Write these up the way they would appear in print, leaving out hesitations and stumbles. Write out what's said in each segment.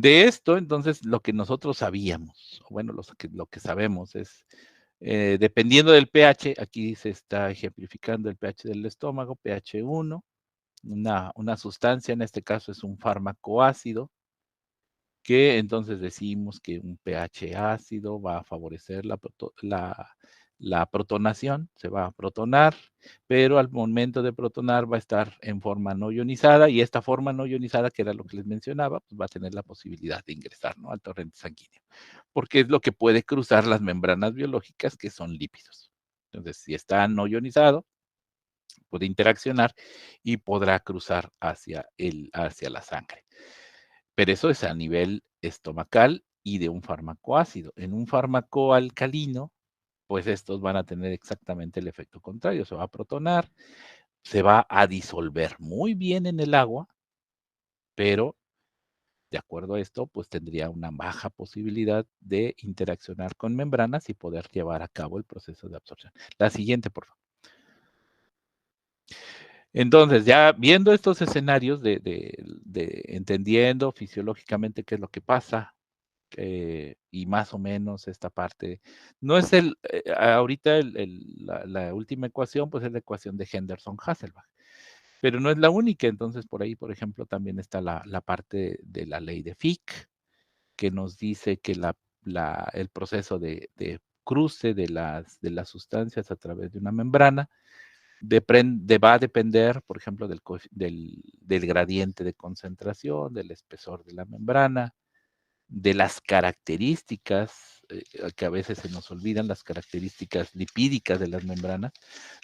De esto, entonces, lo que nosotros sabíamos, bueno, lo que sabemos es, dependiendo del pH, aquí se está ejemplificando el pH del estómago, pH 1, una sustancia, en este caso es un fármaco ácido, que entonces decimos que un pH ácido va a favorecer la protonación, se va a protonar, pero al momento de protonar va a estar en forma no ionizada, y esta forma no ionizada, que era lo que les mencionaba, pues va a tener la posibilidad de ingresar, ¿no?, al torrente sanguíneo, porque es lo que puede cruzar las membranas biológicas, que son lípidos. Entonces, si está no ionizado, puede interaccionar y podrá cruzar hacia la sangre. Pero eso es a nivel estomacal y de un fármaco ácido. En un fármaco alcalino, pues estos van a tener exactamente el efecto contrario. Se va a protonar, se va a disolver muy bien en el agua, pero de acuerdo a esto, pues tendría una baja posibilidad de interaccionar con membranas y poder llevar a cabo el proceso de absorción. La siguiente, por favor. Entonces, ya viendo estos escenarios de entendiendo fisiológicamente qué es lo que pasa, y más o menos esta parte, no es ahorita la última ecuación, pues es la ecuación de Henderson-Hasselbalch, pero no es la única. Entonces, por ahí, por ejemplo, también está la parte de la ley de Fick, que nos dice que el proceso de cruce de las sustancias a través de una membrana va a depender, por ejemplo, del gradiente de concentración, del espesor de la membrana, de las características, que a veces se nos olvidan, las características lipídicas de las membranas.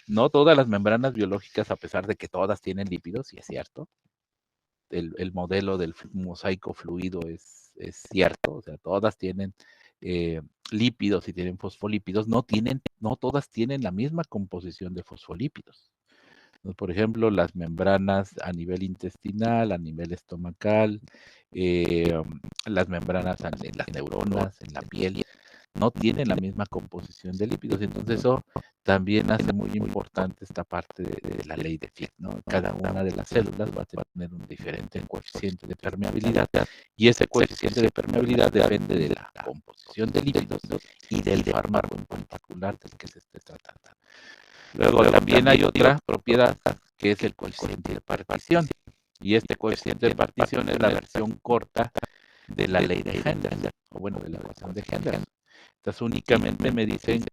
No todas las membranas biológicas, a pesar de que todas tienen lípidos, y es cierto, el modelo del mosaico fluido es cierto, o sea, todas tienen lípidos y tienen fosfolípidos, no todas tienen la misma composición de fosfolípidos. Por ejemplo, las membranas a nivel intestinal, a nivel estomacal, las membranas en las neuronas, en la piel, no tienen la misma composición de lípidos. Entonces, eso también hace muy importante esta parte de la ley de Fick, ¿no? Cada una de las células va a tener un diferente coeficiente de permeabilidad, y ese coeficiente de permeabilidad depende de la composición de lípidos y del fármaco en particular del que se esté tratando. Luego también hay otra propiedad, que es el coeficiente de partición. Y este coeficiente de partición es la versión corta de la ley de Henderson, o bueno, de la ecuación de Henderson. Entonces únicamente me dicen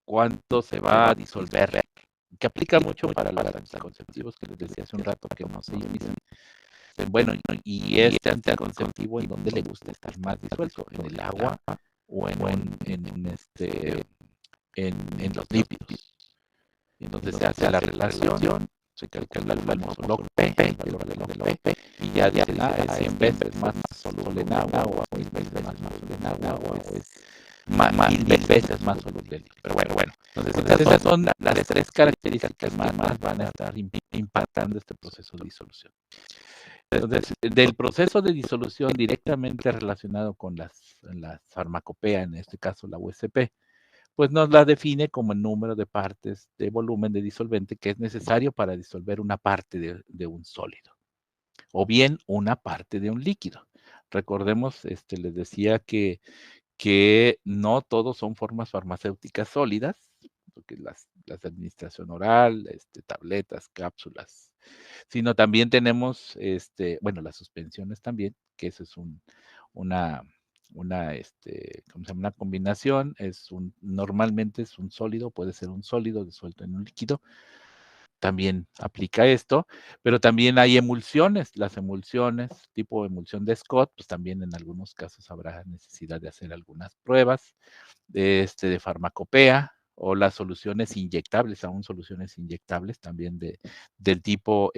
cuánto se va a disolver, que aplica mucho para los anticonceptivos que les decía hace un rato que no se ionizan. Bueno, y este anticonceptivo, ¿en dónde le gusta estar más disuelto? ¿En el agua o en los lípidos? Entonces se hace la relación, se calcula el famoso log P, el valor de log P, y ya dicen, es 100 veces más soluble en agua, o 1000 veces más soluble en agua, o es 1000 veces más soluble en líquido. Pero bueno. Entonces esas son las tres características más van a estar impactando este proceso de disolución. Entonces, del proceso de disolución directamente relacionado con la farmacopea, en este caso la USP, pues nos la define como el número de partes de volumen de disolvente que es necesario para disolver una parte de un sólido, o bien una parte de un líquido. Recordemos, les decía que no todos son formas farmacéuticas sólidas, porque las de administración oral, tabletas, cápsulas, sino también tenemos, bueno, las suspensiones también, que eso es una, ¿cómo se llama? Una combinación, normalmente es un sólido, puede ser un sólido disuelto en un líquido, también aplica esto, pero también hay emulsiones. Las emulsiones, tipo emulsión de Scott, pues también en algunos casos habrá necesidad de hacer algunas pruebas de farmacopea, o las soluciones inyectables, aún soluciones inyectables también del tipo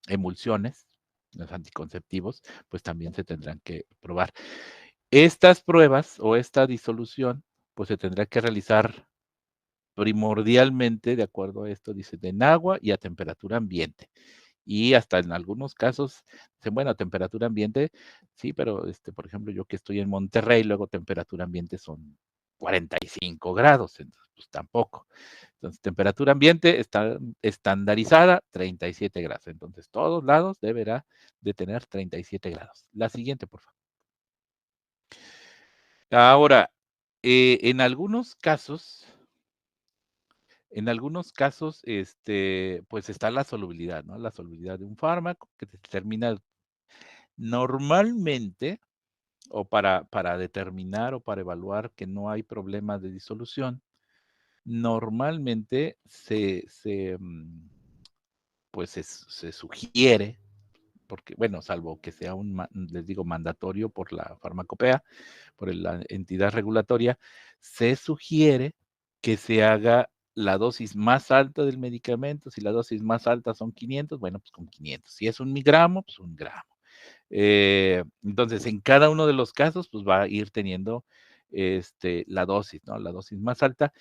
emulsiones, los anticonceptivos, pues también se tendrán que probar. Estas pruebas o esta disolución, pues se tendrá que realizar primordialmente, de acuerdo a esto, dice, en agua y a temperatura ambiente. Y hasta en algunos casos, bueno, a temperatura ambiente, sí, pero por ejemplo, yo que estoy en Monterrey, luego temperatura ambiente son 45 grados, entonces pues tampoco. Entonces, temperatura ambiente está estandarizada 37 grados. Entonces, todos lados deberá de tener 37 grados. La siguiente, por favor. Ahora, en algunos casos, pues está la solubilidad, ¿no? La solubilidad de un fármaco que se determina normalmente, o para determinar o para evaluar que no hay problemas de disolución, normalmente pues se sugiere, porque, bueno, salvo que sea les digo, mandatorio por la farmacopea, por la entidad regulatoria, se sugiere que se haga la dosis más alta del medicamento. Si la dosis más alta son 500, bueno, pues con 500. Si es 1 gramo, pues 1 gramo. Entonces, en cada uno de los casos, pues va a ir teniendo la dosis, ¿no? La dosis más alta,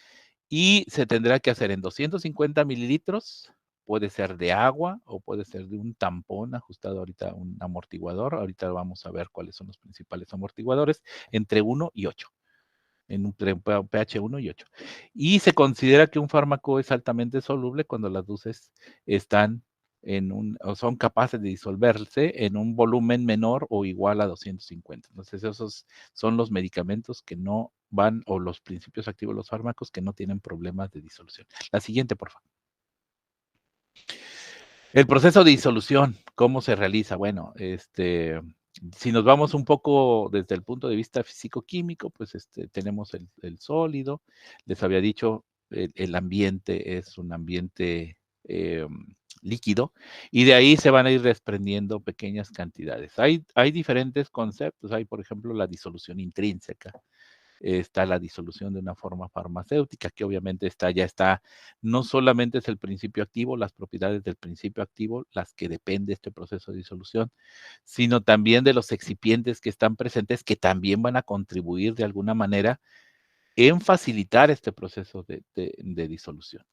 y se tendrá que hacer en 250 mililitros, puede ser de agua o puede ser de un tampón ajustado ahorita, un amortiguador. Ahorita vamos a ver cuáles son los principales amortiguadores, entre 1 y 8, en un pH 1 y 8. Y se considera que un fármaco es altamente soluble cuando las luces están o son capaces de disolverse en un volumen menor o igual a 250. Entonces, esos son los medicamentos que no van, o los principios activos de los fármacos que no tienen problemas de disolución. La siguiente, por favor. El proceso de disolución, ¿cómo se realiza? Bueno, si nos vamos un poco desde el punto de vista físico-químico, pues tenemos el sólido. Les había dicho, el ambiente es un ambiente líquido, y de ahí se van a ir desprendiendo pequeñas cantidades. Hay diferentes conceptos. Hay, por ejemplo, la disolución intrínseca. Está la disolución de una forma farmacéutica, que obviamente ya está, no solamente es el principio activo, las propiedades del principio activo, las que depende este proceso de disolución, sino también de los excipientes que están presentes, que también van a contribuir de alguna manera en facilitar este proceso de disolución.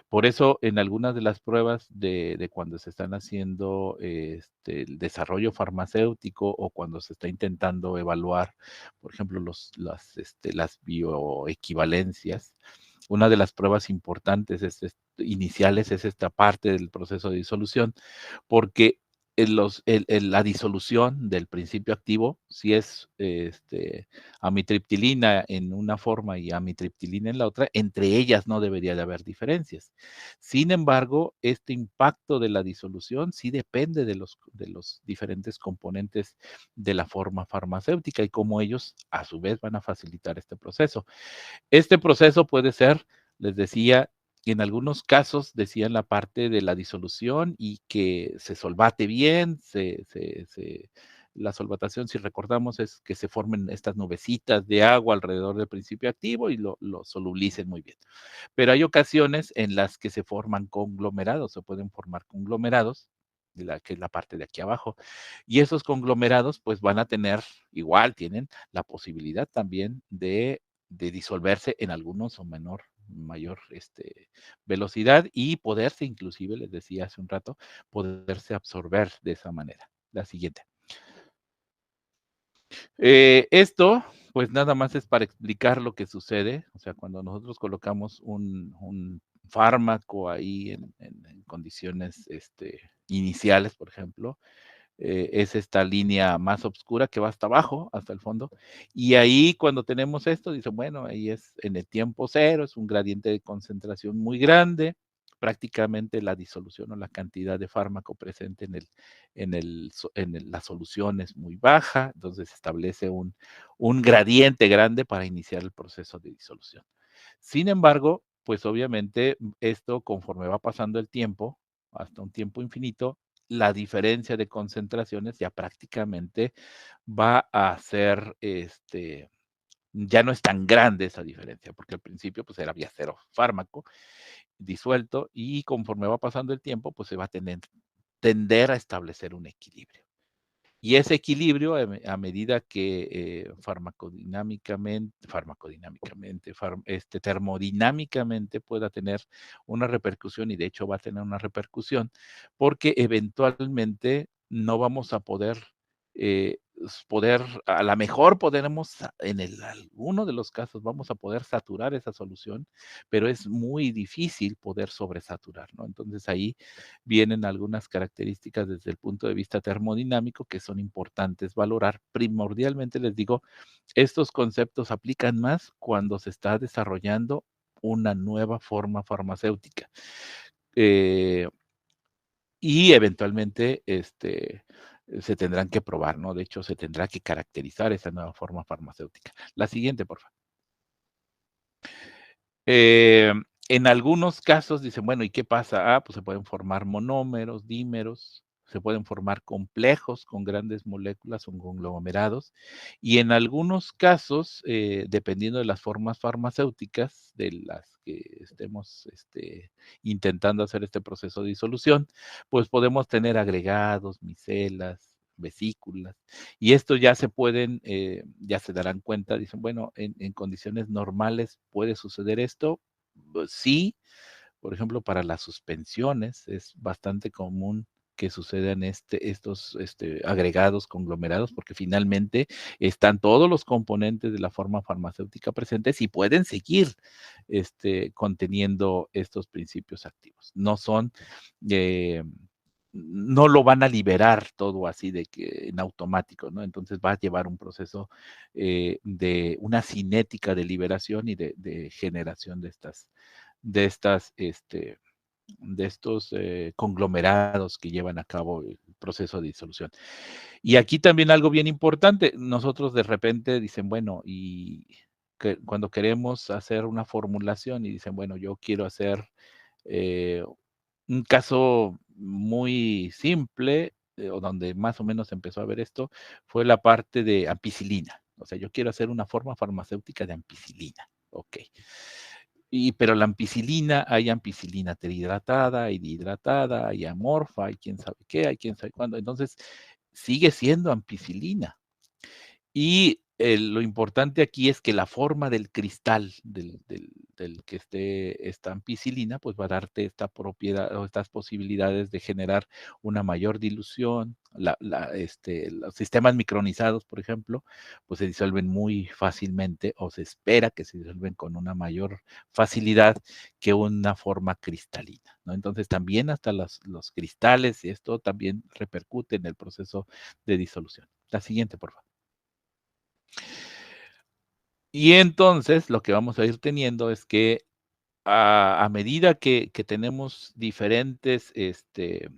Por eso, en algunas de las pruebas de cuando se están haciendo el desarrollo farmacéutico, o cuando se está intentando evaluar, por ejemplo, las bioequivalencias, una de las pruebas importantes iniciales es esta parte del proceso de disolución, porque la disolución del principio activo, si es amitriptilina en una forma y amitriptilina en la otra, entre ellas no debería de haber diferencias. Sin embargo, este impacto de la disolución sí depende de los diferentes componentes de la forma farmacéutica, y cómo ellos a su vez van a facilitar este proceso. Este proceso puede ser, les decía, en algunos casos decían la parte de la disolución y que se solvate bien. La solvatación, si recordamos, es que se formen estas nubecitas de agua alrededor del principio activo y lo solubilicen muy bien. Pero hay ocasiones en las que se forman conglomerados, se pueden formar conglomerados, que es la parte de aquí abajo, y esos conglomerados pues van a tener, igual tienen la posibilidad también de disolverse en algunos o mayor velocidad, y poderse, inclusive, les decía hace un rato, poderse absorber de esa manera. La siguiente. Esto, pues nada más es para explicar lo que sucede. O sea, cuando nosotros colocamos un fármaco ahí en condiciones iniciales, por ejemplo, es esta línea más oscura que va hasta abajo, hasta el fondo. Y ahí, cuando tenemos esto, dicen, bueno, ahí es en el tiempo cero, es un gradiente de concentración muy grande. Prácticamente la disolución o la cantidad de fármaco presente la solución es muy baja. Entonces se establece un gradiente grande para iniciar el proceso de disolución. Sin embargo, pues obviamente esto, conforme va pasando el tiempo, hasta un tiempo infinito, la diferencia de concentraciones ya prácticamente va a ser, ya no es tan grande esa diferencia, porque al principio pues había cero fármaco disuelto, y conforme va pasando el tiempo, pues se va a tender a establecer un equilibrio. Y ese equilibrio, a medida que termodinámicamente pueda tener una repercusión, y de hecho va a tener una repercusión, porque eventualmente no vamos a poder poder, a la mejor podremos, en alguno de los casos vamos a poder saturar esa solución, pero es muy difícil poder sobresaturar, ¿no? Entonces ahí vienen algunas características desde el punto de vista termodinámico que son importantes valorar. Primordialmente les digo, estos conceptos aplican más cuando se está desarrollando una nueva forma farmacéutica. Eh, y eventualmente se tendrán que probar, ¿no? De hecho, se tendrá que caracterizar esa nueva forma farmacéutica. La siguiente, por favor. Eh, en algunos casos dicen, bueno, ¿y qué pasa? Pues se pueden formar monómeros, dímeros, se pueden formar complejos con grandes moléculas o conglomerados. Y en algunos casos, dependiendo de las formas farmacéuticas de las que estemos intentando hacer este proceso de disolución, pues podemos tener agregados, micelas, vesículas, y esto ya se pueden, ya se darán cuenta, dicen, bueno, en condiciones normales puede suceder esto. Pues sí, por ejemplo, para las suspensiones es bastante común que sucedan estos agregados conglomerados, porque finalmente están todos los componentes de la forma farmacéutica presentes y pueden seguir conteniendo estos principios activos. No son eh, no lo van a liberar todo así de que en automático, ¿no? Entonces va a llevar un proceso de una cinética de liberación y de generación de estas, de estos conglomerados que llevan a cabo el proceso de disolución. Y aquí también algo bien importante, nosotros de repente dicen, bueno, y que cuando queremos hacer una formulación y dicen, bueno, yo quiero hacer eh, un caso muy simple, o donde más o menos empezó a ver esto, fue la parte de ampicilina. O sea, yo quiero hacer una forma farmacéutica de ampicilina. Ok. Pero la ampicilina, hay ampicilina trihidratada, hay dihidratada, hay amorfa, hay quién sabe qué, hay quién sabe cuándo. Entonces, sigue siendo ampicilina. Y lo importante aquí es que la forma del cristal del que esté esta ampicilina, pues va a darte esta propiedad o estas posibilidades de generar una mayor dilución. Los sistemas micronizados, por ejemplo, pues se disuelven muy fácilmente o se espera que se disuelven con una mayor facilidad que una forma cristalina, ¿no? Entonces también hasta los cristales y esto también repercute en el proceso de disolución. La siguiente, por favor. Y entonces lo que vamos a ir teniendo es que a medida que tenemos diferentes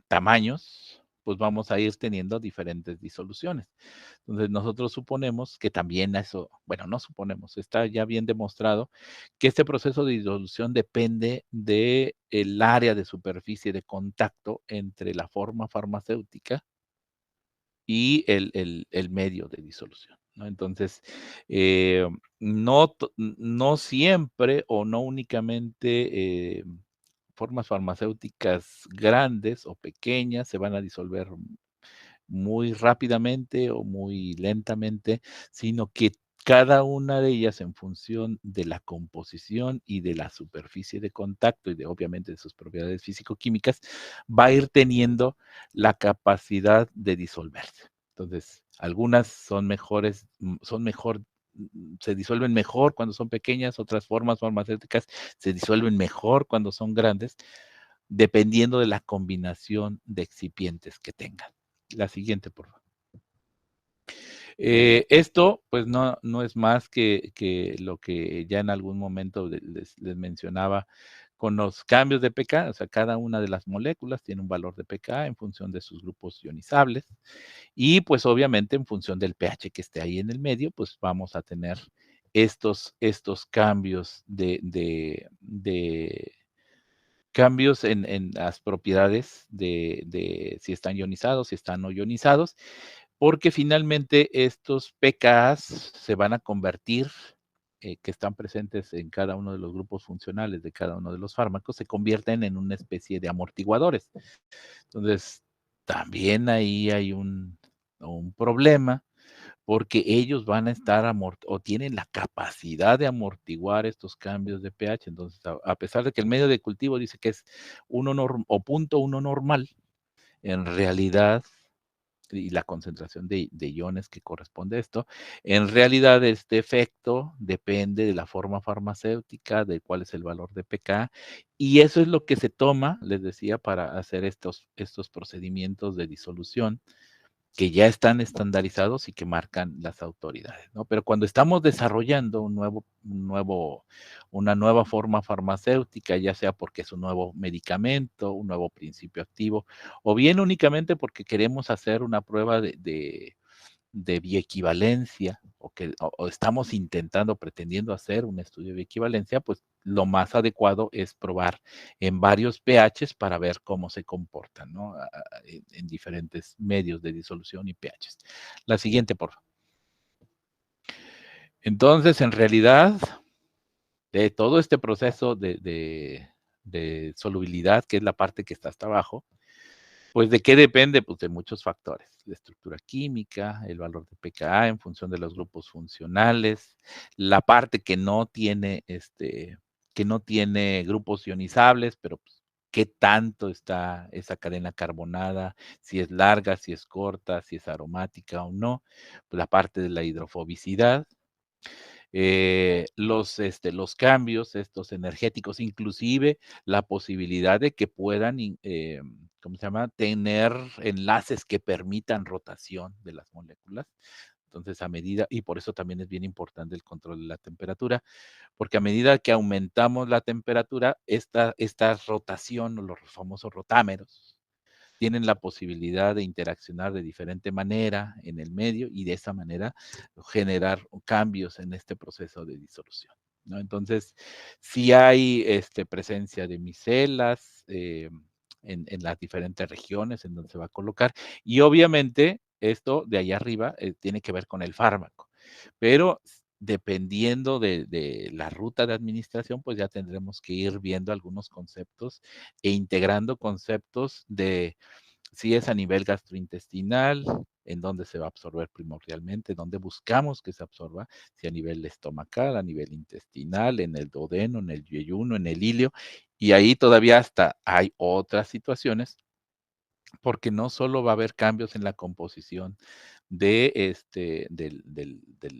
tamaños, pues vamos a ir teniendo diferentes disoluciones. Entonces nosotros suponemos que también eso, bueno, no suponemos, está ya bien demostrado que este proceso de disolución depende de el área de superficie de contacto entre la forma farmacéutica y el medio de disolución, ¿no? Entonces, no siempre o no únicamente formas farmacéuticas grandes o pequeñas se van a disolver muy rápidamente o muy lentamente, sino que cada una de ellas en función de la composición y de la superficie de contacto y de obviamente de sus propiedades físico-químicas, va a ir teniendo la capacidad de disolverse. Entonces, algunas son mejores, son mejor, se disuelven mejor cuando son pequeñas, otras formas farmacéuticas se disuelven mejor cuando son grandes, dependiendo de la combinación de excipientes que tengan. La siguiente, por favor. Esto, pues, no es más que lo que ya en algún momento les mencionaba con los cambios de pK, o sea, cada una de las moléculas tiene un valor de pK en función de sus grupos ionizables y, pues, obviamente, en función del pH que esté ahí en el medio, pues, vamos a tener estos cambios de cambios en las propiedades de si están ionizados, si están no ionizados, porque finalmente estos pKs se van a convertir, que están presentes en cada uno de los grupos funcionales de cada uno de los fármacos, se convierten en una especie de amortiguadores. Entonces, también ahí hay un problema, porque ellos van a estar o tienen la capacidad de amortiguar estos cambios de pH. Entonces, a pesar de que el medio de cultivo dice que es 1 o 0.1 normal, en realidad y la concentración de iones que corresponde a esto. En realidad, este efecto depende de la forma farmacéutica, de cuál es el valor de pK, y eso es lo que se toma, les decía, para hacer estos procedimientos de disolución que ya están estandarizados y que marcan las autoridades, ¿no? Pero cuando estamos desarrollando una nueva forma farmacéutica, ya sea porque es un nuevo medicamento, un nuevo principio activo, o bien únicamente porque queremos hacer una prueba de bioequivalencia o estamos intentando, pretendiendo hacer un estudio de bioequivalencia, pues lo más adecuado es probar en varios pHs para ver cómo se comportan, ¿no? En diferentes medios de disolución y pHs. La siguiente, por favor. Entonces, en realidad, de todo este proceso de solubilidad, que es la parte que está hasta abajo, pues, ¿de qué depende? Pues, de muchos factores, la estructura química, el valor de pKa en función de los grupos funcionales, la parte que no tiene grupos ionizables, pero, pues, qué tanto está esa cadena carbonada, si es larga, si es corta, si es aromática o no, pues, la parte de la hidrofobicidad, los cambios estos energéticos, inclusive la posibilidad de que puedan, ¿cómo se llama? Tener enlaces que permitan rotación de las moléculas. Entonces, a medida, y por eso también es bien importante el control de la temperatura, porque a medida que aumentamos la temperatura, esta rotación, o los famosos rotámeros, tienen la posibilidad de interaccionar de diferente manera en el medio y de esa manera generar cambios en este proceso de disolución, ¿no? Entonces, si hay presencia de micelas en las diferentes regiones en donde se va a colocar y obviamente esto de ahí arriba tiene que ver con el fármaco, pero dependiendo de la ruta de administración, pues ya tendremos que ir viendo algunos conceptos e integrando conceptos de si es a nivel gastrointestinal, en dónde se va a absorber primordialmente, dónde buscamos que se absorba, si a nivel estomacal, a nivel intestinal, en el duodeno, en el yeyuno, en el ilio, y ahí todavía hasta hay otras situaciones, porque no solo va a haber cambios en la composición de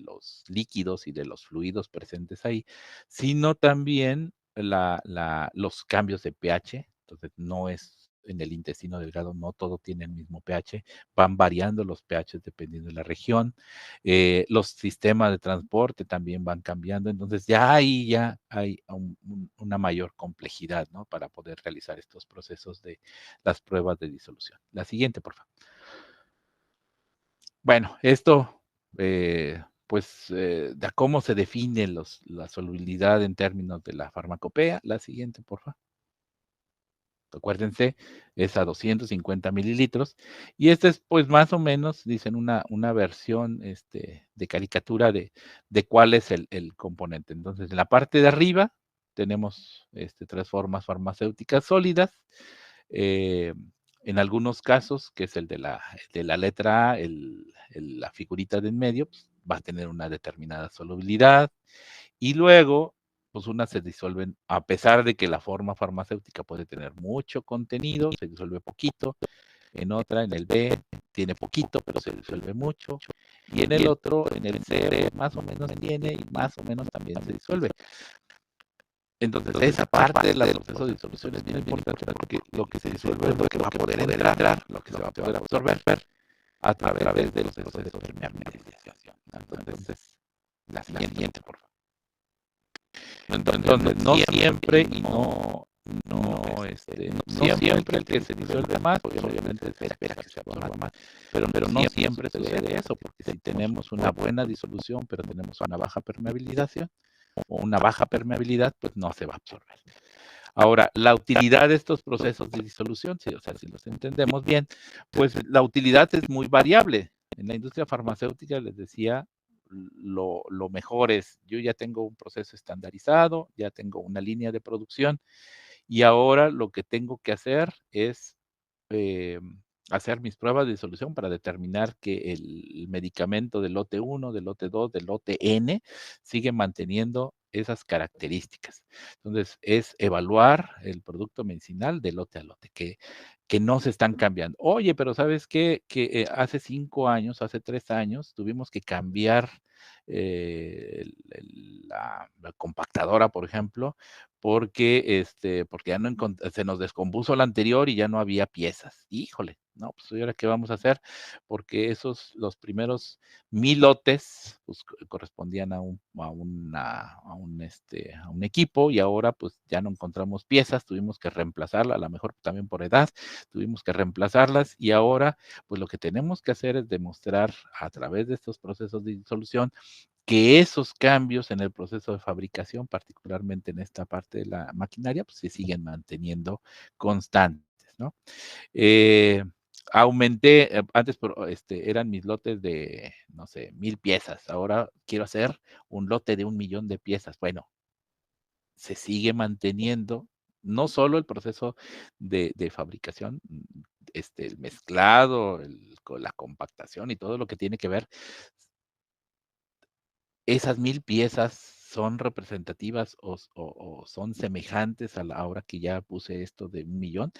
los líquidos y de los fluidos presentes ahí, sino también los cambios de pH. Entonces, no es en el intestino delgado, no todo tiene el mismo pH, van variando los pHs dependiendo de la región. Los sistemas de transporte también van cambiando, entonces ya hay una mayor complejidad, ¿no? Para poder realizar estos procesos de las pruebas de disolución. La siguiente, por favor. Bueno, esto, pues, de cómo se define la solubilidad en términos de la farmacopea. La siguiente, por favor. Acuérdense, es a 250 mililitros. Y esta es, pues, más o menos, dicen, una versión de caricatura de cuál es el componente. Entonces, en la parte de arriba tenemos tres formas farmacéuticas sólidas. eh, en algunos casos, que es el de la letra A, la figurita de en medio, pues, va a tener una determinada solubilidad. Y luego, pues unas se disuelven, a pesar de que la forma farmacéutica puede tener mucho contenido, se disuelve poquito. En otra, en el B, tiene poquito, pero se disuelve mucho. Y en el otro, en el C, más o menos tiene y más o menos también se disuelve. Entonces, esa parte del proceso de disolución es bien importante porque lo que se disuelve es lo que va a poder entrar, lo que se va a poder absorber a través del proceso de permeabilización. Entonces, la siguiente, por favor. Entonces, no siempre y no siempre el que se disuelve más, pues obviamente se espera que se absorba más, pero no siempre sucede eso, porque si tenemos una buena disolución, pero tenemos una baja permeabilización o una baja permeabilidad, pues no se va a absorber. Ahora, la utilidad de estos procesos de disolución, o sea, si los entendemos bien, pues la utilidad es muy variable. En la industria farmacéutica, les decía, lo mejor es, yo ya tengo un proceso estandarizado, ya tengo una línea de producción y ahora lo que tengo que hacer es eh, hacer mis pruebas de disolución para determinar que el medicamento del lote 1, del lote 2, del lote N sigue manteniendo esas características. Entonces, es evaluar el producto medicinal de lote a lote, que no se están cambiando. Oye, pero ¿sabes qué? Que hace 5 años, hace 3 años, tuvimos que cambiar la compactadora, por ejemplo, porque ya no se nos descompuso la anterior y ya no había piezas. Híjole, no, pues ¿y ahora qué vamos a hacer? Porque los primeros 1000 lotes, pues correspondían a un equipo y ahora pues ya no encontramos piezas, tuvimos que reemplazarla, a lo mejor también por edad, tuvimos que reemplazarlas y ahora pues lo que tenemos que hacer es demostrar a través de estos procesos de disolución que esos cambios en el proceso de fabricación, particularmente en esta parte de la maquinaria, pues se siguen manteniendo constantes, ¿no? Eh, aumenté, antes eran mis lotes de, no sé, 1000 piezas, ahora quiero hacer un lote de 1,000,000 de piezas. Bueno, se sigue manteniendo no solo el proceso de fabricación, el mezclado, con la compactación y todo lo que tiene que ver. ¿Esas 1000 piezas son representativas o son semejantes a la hora que ya puse esto de 1,000,000?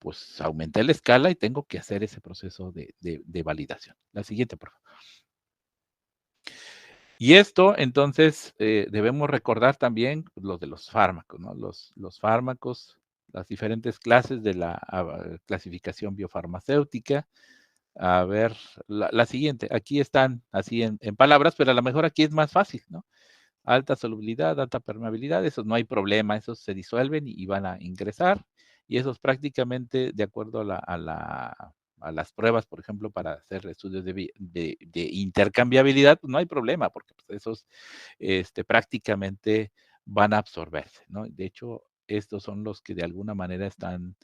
Pues aumenté la escala y tengo que hacer ese proceso de validación. La siguiente, por favor. Y esto, entonces, debemos recordar también lo de los fármacos, ¿no? Los fármacos, las diferentes clases de la clasificación biofarmacéutica. A ver, la siguiente, aquí están así en palabras, pero a lo mejor aquí es más fácil, ¿no? Alta solubilidad, alta permeabilidad, esos no hay problema, esos se disuelven y van a ingresar, y esos prácticamente de acuerdo a las pruebas, por ejemplo, para hacer estudios de intercambiabilidad, pues no hay problema, porque pues, esos prácticamente van a absorberse, ¿no? De hecho, estos son los que de alguna manera están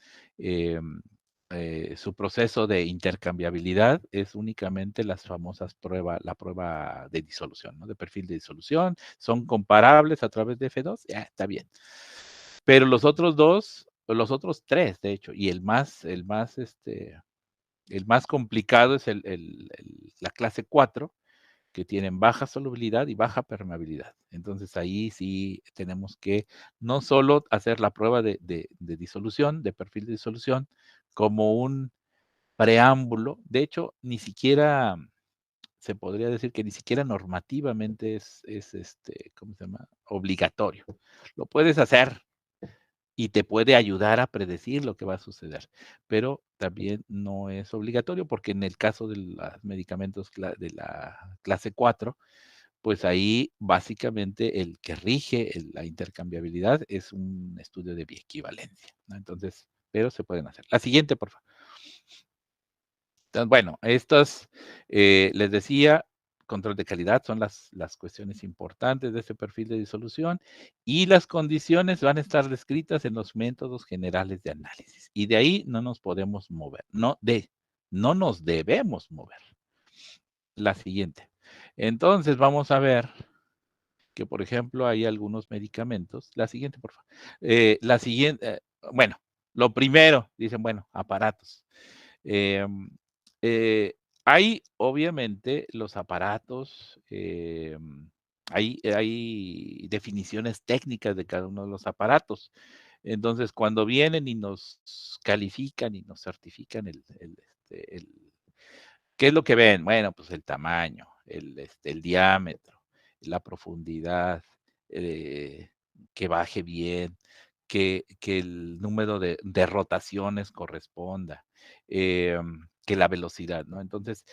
su proceso de intercambiabilidad es únicamente la prueba de disolución, ¿no? De perfil de disolución, son comparables a través de F2, ya está bien. Pero los otros tres, de hecho, y el más complicado es la clase 4, que tienen baja solubilidad y baja permeabilidad. Entonces ahí sí tenemos que no solo hacer la prueba de disolución, de perfil de disolución, como un preámbulo. De hecho, ni siquiera se podría decir que ni siquiera normativamente ¿cómo se llama? Obligatorio. Lo puedes hacer y te puede ayudar a predecir lo que va a suceder, pero también no es obligatorio porque en el caso de los medicamentos de la clase 4, pues ahí básicamente el que rige la intercambiabilidad es un estudio de bioequivalencia, ¿no? Entonces, pero se pueden hacer. La siguiente, por favor. Entonces, bueno, estas, les decía, control de calidad son las cuestiones importantes de este perfil de disolución y las condiciones van a estar descritas en los métodos generales de análisis. Y de ahí no nos podemos mover, no nos debemos mover. La siguiente. Entonces, vamos a ver que, por ejemplo, hay algunos medicamentos. La siguiente, por favor. La siguiente, bueno, lo primero, dicen, bueno, aparatos. Em, hay, obviamente, los aparatos, hay definiciones técnicas de cada uno de los aparatos. Entonces, cuando vienen y nos califican y nos certifican ¿qué es lo que ven? Bueno, pues el tamaño, el diámetro, la profundidad, eh, que baje bien, que el número de rotaciones corresponda, que la velocidad, ¿no? Entonces,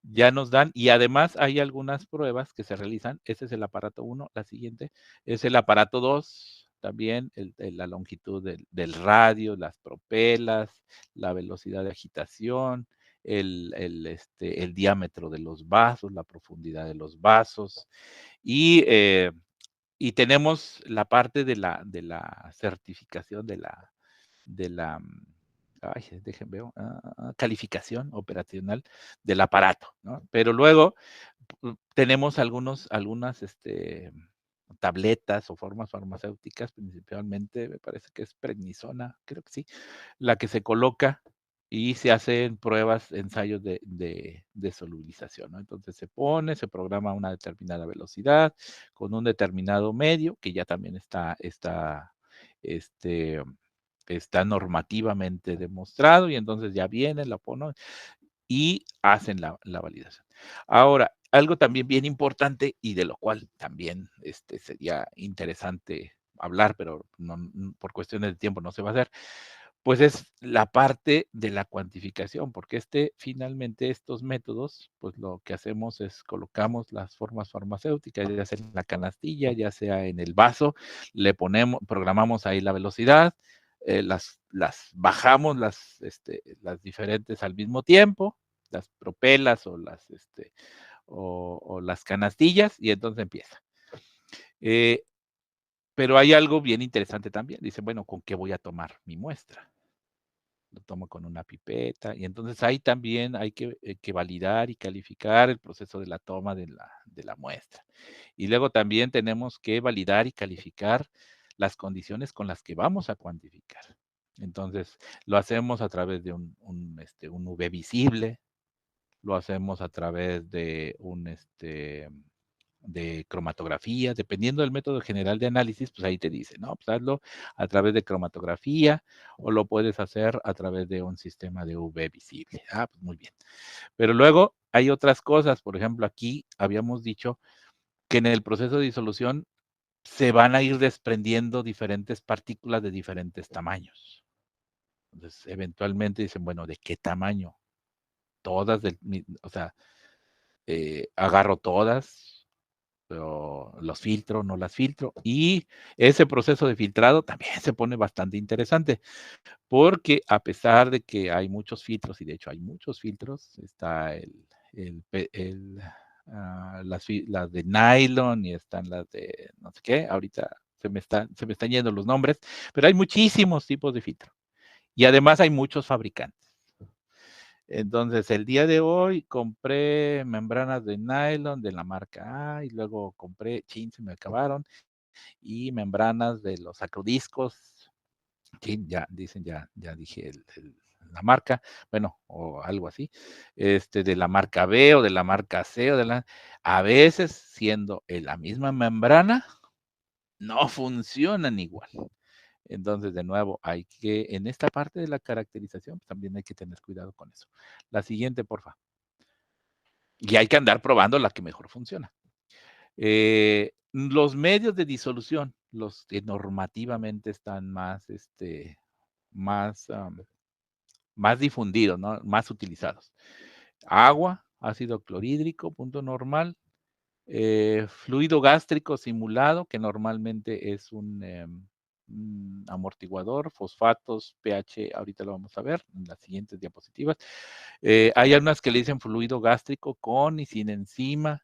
ya nos dan, y además hay algunas pruebas que se realizan, ese es el aparato 1, la siguiente es el aparato 2, también la longitud del radio, las propelas, la velocidad de agitación, el diámetro de los vasos, la profundidad de los vasos. Y tenemos la parte de la certificación de la, ay, dejen veo, calificación operacional del aparato, ¿no? Pero luego tenemos algunas tabletas o formas farmacéuticas, principalmente me parece que es prednisona, creo que sí, la que se coloca y se hacen pruebas, ensayos de solubilización, ¿no? Entonces se programa una determinada velocidad con un determinado medio que ya también este, está normativamente demostrado y entonces ya viene, la ponen y hacen la validación. Ahora, algo también bien importante y de lo cual también sería interesante hablar, pero por cuestiones de tiempo no se va a hacer, pues es la parte de la cuantificación, porque finalmente estos métodos, pues lo que hacemos es colocamos las formas farmacéuticas, ya sea en la canastilla, ya sea en el vaso, le ponemos, programamos ahí la velocidad, las bajamos las diferentes al mismo tiempo, las propelas o las canastillas, y entonces empieza. Pero hay algo bien interesante también. Dice, bueno, ¿con qué voy a tomar mi muestra? Lo tomo con una pipeta, y entonces ahí también hay que validar y calificar el proceso de la toma de la muestra. Y luego también tenemos que validar y calificar las condiciones con las que vamos a cuantificar. Entonces, lo hacemos a través de un UV visible, lo hacemos a través de cromatografía, dependiendo del método general de análisis, pues ahí te dice, ¿no? Pues hazlo a través de cromatografía o lo puedes hacer a través de un sistema de UV visible. Ah, pues muy bien. Pero luego hay otras cosas, por ejemplo, aquí habíamos dicho que en el proceso de disolución se van a ir desprendiendo diferentes partículas de diferentes tamaños. Entonces, eventualmente dicen, bueno, ¿de qué tamaño? Todas, o sea, agarro todas, pero los filtro, no las filtro. Y ese proceso de filtrado también se pone bastante interesante, porque a pesar de que hay muchos filtros, y de hecho hay muchos filtros, está las de nylon y están las de no sé qué, ahorita se me están yendo los nombres, pero hay muchísimos tipos de filtro. Y además hay muchos fabricantes. Entonces, el día de hoy compré membranas de nylon de la marca A y luego compré, se me acabaron, y membranas de los sacrodiscos, ya dicen, ya dije la marca, bueno, o algo así, de la marca B o de la marca C a veces siendo la misma membrana, no funcionan igual. Entonces, de nuevo, en esta parte de la caracterización, pues, también hay que tener cuidado con eso. La siguiente, porfa. Y hay que andar probando la que mejor funciona. Los medios de disolución, los que normativamente están más, más difundidos, ¿no? Más utilizados. Agua, ácido clorhídrico, punto normal. Fluido gástrico simulado, que normalmente es un amortiguador, fosfatos, pH, ahorita lo vamos a ver en las siguientes diapositivas. Hay algunas que le dicen fluido gástrico con y sin enzima,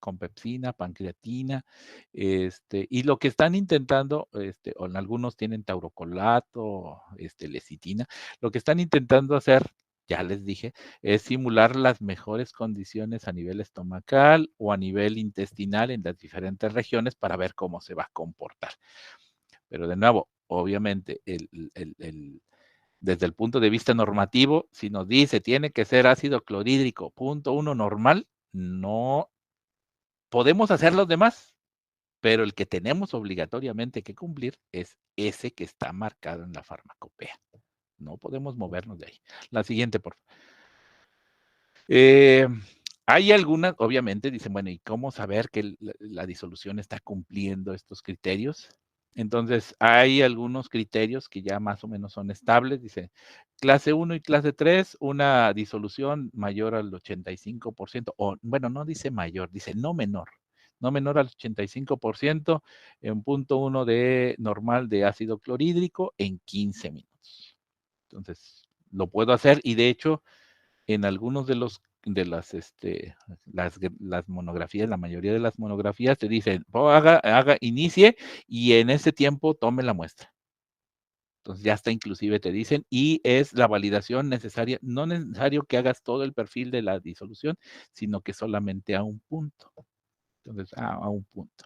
con pepsina, pancreatina, y lo que están intentando, o en algunos tienen taurocolato, lecitina, lo que están intentando hacer, ya les dije, es simular las mejores condiciones a nivel estomacal o a nivel intestinal en las diferentes regiones para ver cómo se va a comportar. Pero de nuevo, obviamente, desde el punto de vista normativo, si nos dice tiene que ser ácido clorhídrico, punto uno normal, no podemos hacer los demás, pero el que tenemos obligatoriamente que cumplir es ese que está marcado en la farmacopea. No podemos movernos de ahí. La siguiente, por favor. Hay algunas, obviamente, dicen, bueno, ¿y cómo saber que la disolución está cumpliendo estos criterios? Entonces, hay algunos criterios que ya más o menos son estables. Dice, clase 1 y clase 3, una disolución mayor al 85%, o bueno, no dice mayor, dice no menor. No menor al 85% en punto 1 de normal de ácido clorhídrico en 15 minutos. Entonces, lo puedo hacer y de hecho, en algunos las monografías, la mayoría de las monografías te dicen, inicie y en ese tiempo tome la muestra. Entonces ya está, inclusive te dicen, y es la validación necesaria, no necesario que hagas todo el perfil de la disolución, sino que solamente a un punto. Entonces, a un punto.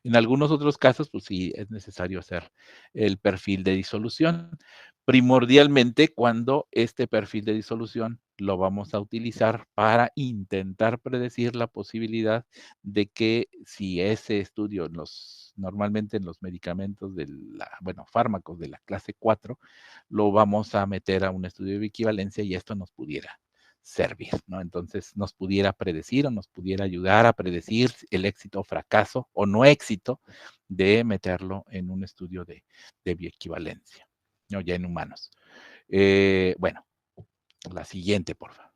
En algunos otros casos, pues sí, es necesario hacer el perfil de disolución. Primordialmente cuando este perfil de disolución lo vamos a utilizar para intentar predecir la posibilidad de que si ese estudio normalmente en los medicamentos fármacos de la clase 4, lo vamos a meter a un estudio de equivalencia y esto nos pudiera servir, ¿no? Entonces nos pudiera predecir o nos pudiera ayudar a predecir el éxito o fracaso o no éxito de meterlo en un estudio de bioequivalencia, ¿no? Ya en humanos. Bueno, la siguiente, por favor.